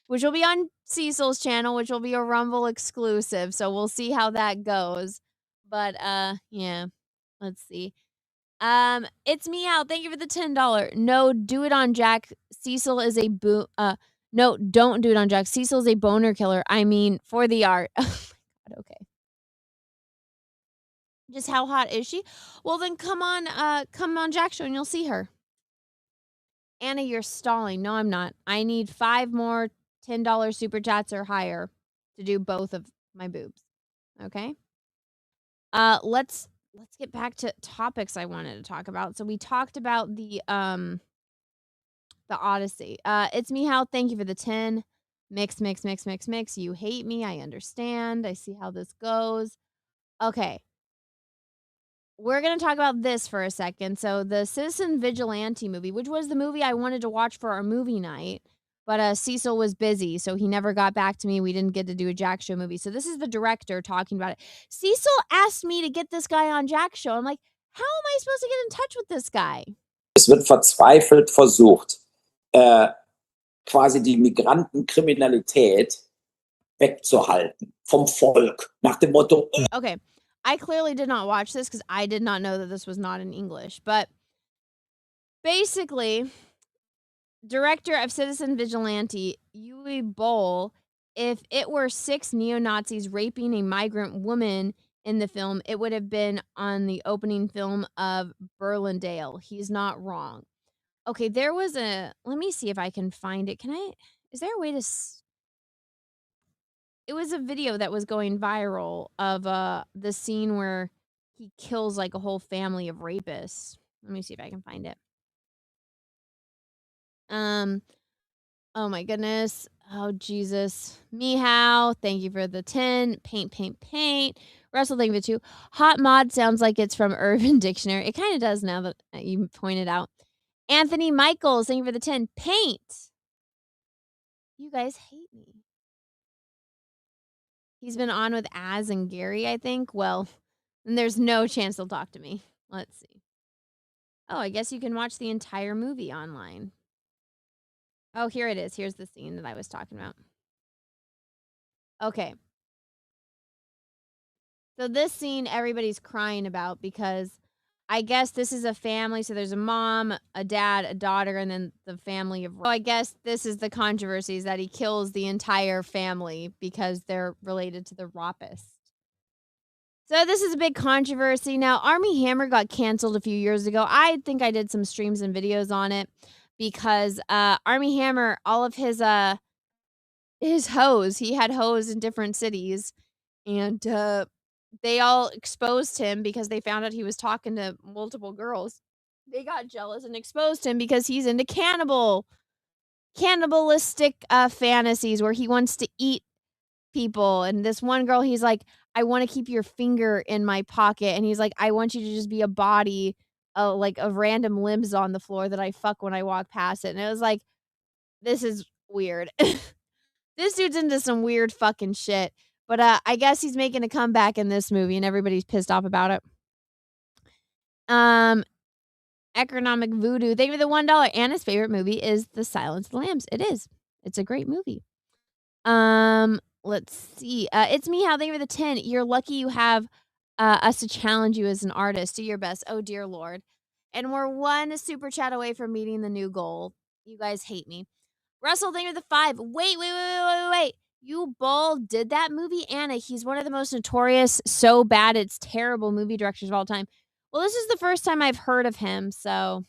O: which will be on Cecil's channel, which will be a Rumble exclusive. So we'll see how that goes. But yeah, let's see. It's me out. Thank you for the $10. No, do it on Jack. Cecil is a no, don't do it on Jack. Cecil is a boner killer. I mean, for the art. Oh my God, okay. Just how hot is she? Well, then come on Jack's show and you'll see her. Anna, you're stalling. No, I'm not. I need 5 more $10 super chats or higher to do both of my boobs. Okay? Let's get back to topics I wanted to talk about. So we talked about the Odyssey. It's me, Hal. Thank you for the 10. Mix. You hate me. I understand. I see how this goes. Okay. We're going to talk about this for a second. So the Citizen Vigilante movie, which was the movie I wanted to watch for our movie night, but Cecil was busy, so he never got back to me. We didn't get to do a Jack show movie. So this is the director talking about it. Cecil asked me to get this guy on Jack's show. I'm like, how am I supposed to get in touch with this guy?
S: Es wird verzweifelt versucht, quasi die Migrantenkriminalität wegzuhalten vom Volk. Nach dem Motto.
O: Okay, I clearly did not watch this because I did not know that this was not in English. But basically, director of Citizen Vigilante, Uwe Boll, if it were 6 neo-Nazis raping a migrant woman in the film, it would have been on the opening film of Berlindale. He's not wrong. Okay, there was let me see if I can find it. Is there a way to it was a video that was going viral of the scene where he kills like a whole family of rapists. Let me see if I can find it. Oh my goodness. Oh Jesus. Meow. Thank you for the 10. Paint, paint, paint. Russell, thank you for 2. Hot mod sounds like it's from Urban Dictionary. It kind of does now that you pointed out. Anthony Michaels, thank you for the 10. Paint. You guys hate me. He's been on with Az and Gary, I think. Well, then there's no chance they'll talk to me. Let's see. Oh, I guess you can watch the entire movie online. Oh, here it is. Here's the scene that I was talking about. Okay. So this scene everybody's crying about because I guess this is a family. So there's a mom, a dad, a daughter, and then the family of. So I guess this is the controversy is that he kills the entire family because they're related to the rapist. So this is a big controversy. Now, Armie Hammer got canceled a few years ago. I think I did some streams and videos on it because Armie Hammer, all of his hoes, he had hoes in different cities, and they all exposed him because they found out he was talking to multiple girls. They got jealous and exposed him because he's into cannibalistic fantasies where he wants to eat people. And this one girl, he's like, I want to keep your finger in my pocket. And he's like, I want you to just be a body like of random limbs on the floor that I fuck when I walk past it. And it was like, this is weird. This dude's into some weird fucking shit. But I guess he's making a comeback in this movie and everybody's pissed off about it. Economic Voodoo. Thank you for the $1. Anna's favorite movie is The Silence of the Lambs. It is. It's a great movie. Let's see. It's me, Hal. Thank you for the 10. You're lucky you have us to challenge you as an artist. Do your best. Oh, dear Lord. And we're one super chat away from meeting the new goal. You guys hate me. Russell, thank you for the 5. Wait. You bull did that movie, Anna. He's one of the most notorious, so bad it's terrible movie directors of all time. Well, this is the first time I've heard of him, so.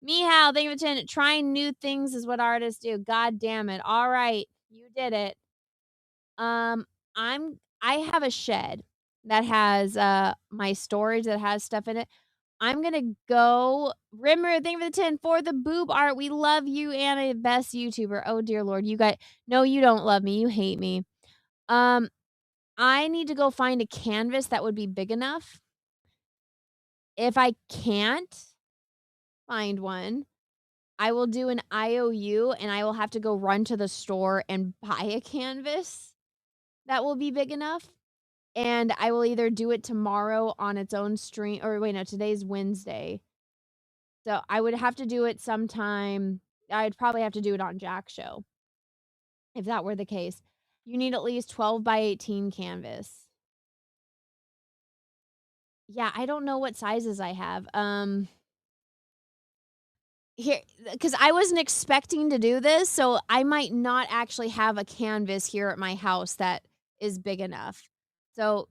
O: Mihal, thank you for 10. Trying new things is what artists do. God damn it. All right. You did it. I have a shed that has my storage that has stuff in it. I'm gonna go. Rimmer, thank you for the 10 for the boob art. We love you, Anna, best YouTuber. Oh dear Lord, you guys. No, you don't love me. You hate me. I need to go find a canvas that would be big enough. If I can't find one, I will do an IOU and I will have to go run to the store and buy a canvas that will be big enough. And I will either do it tomorrow on its own stream, or wait, no, today's Wednesday. So I would have to do it sometime. I'd probably have to do it on Jack's show. If that were the case. You need at least 12 by 18 canvas. Yeah, I don't know what sizes I have. Here, because I wasn't expecting to do this, so I might not actually have a canvas here at my house that is big enough. So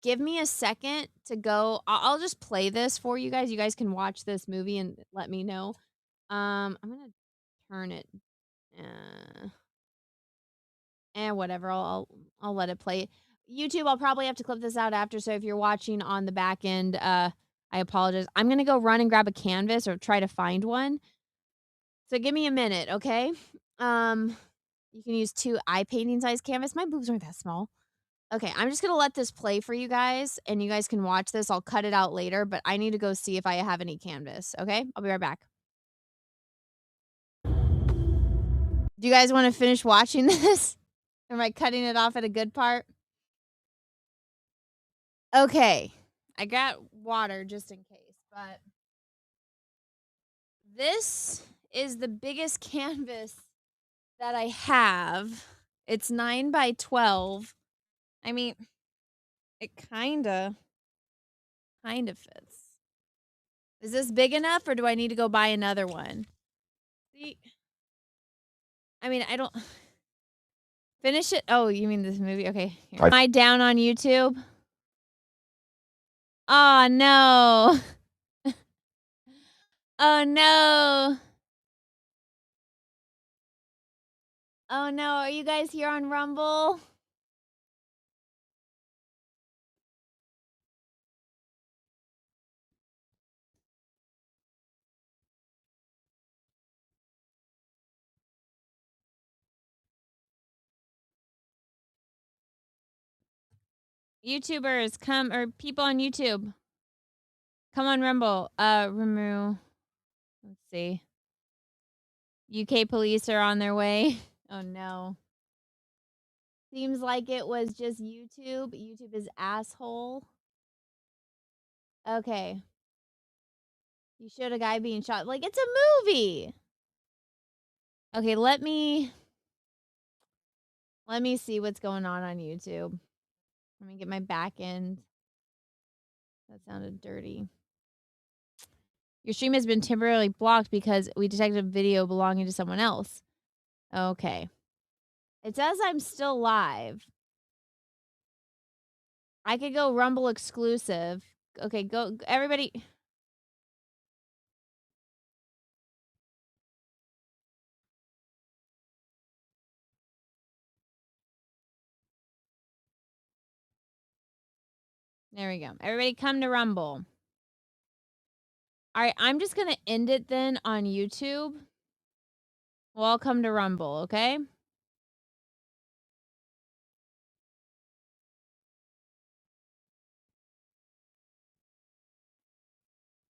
O: give me a second to go. I'll just play this for you guys. You guys can watch this movie and let me know. I'm gonna turn it. And whatever. I'll let it play. YouTube, I'll probably have to clip this out after. So if you're watching on the back end, I apologize. I'm gonna go run and grab a canvas or try to find one. So give me a minute, okay? You can use 2 eye painting size canvas. My boobs aren't that small. Okay, I'm just gonna let this play for you guys, and you guys can watch this. I'll cut it out later, but I need to go see if I have any canvas, okay? I'll be right back. Do you guys want to finish watching this? Am I cutting it off at a good part? Okay, I got water just in case, but this is the biggest canvas that I have. It's 9 by 12. I mean, it kinda fits. Is this big enough or do I need to go buy another one? See? I mean, I don't finish it. Oh, you mean this movie? Okay. Here. Am I down on YouTube? Oh no. Oh no. Oh no, are you guys here on Rumble? YouTubers, come, or people on YouTube, come on Rumble. Remove. Let's see. UK police are on their way. Oh no. Seems like it was just YouTube. YouTube is asshole. Okay. You showed a guy being shot. Like, it's a movie. Okay, let me see what's going on YouTube. Let me get my back end. That sounded dirty. Your stream has been temporarily blocked because we detected a video belonging to someone else. Okay. It says I'm still live. I could go Rumble exclusive. Okay, go everybody. There we go. Everybody come to Rumble. All right, I'm just going to end it then on YouTube. We'll all come to Rumble, okay?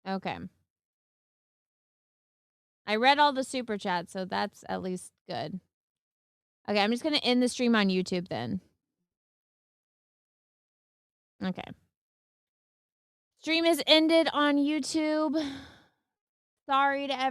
O: Okay. I read all the super chats, so that's at least good. Okay, I'm just going to end the stream on YouTube then. Okay. Stream is ended on YouTube. Sorry to everyone.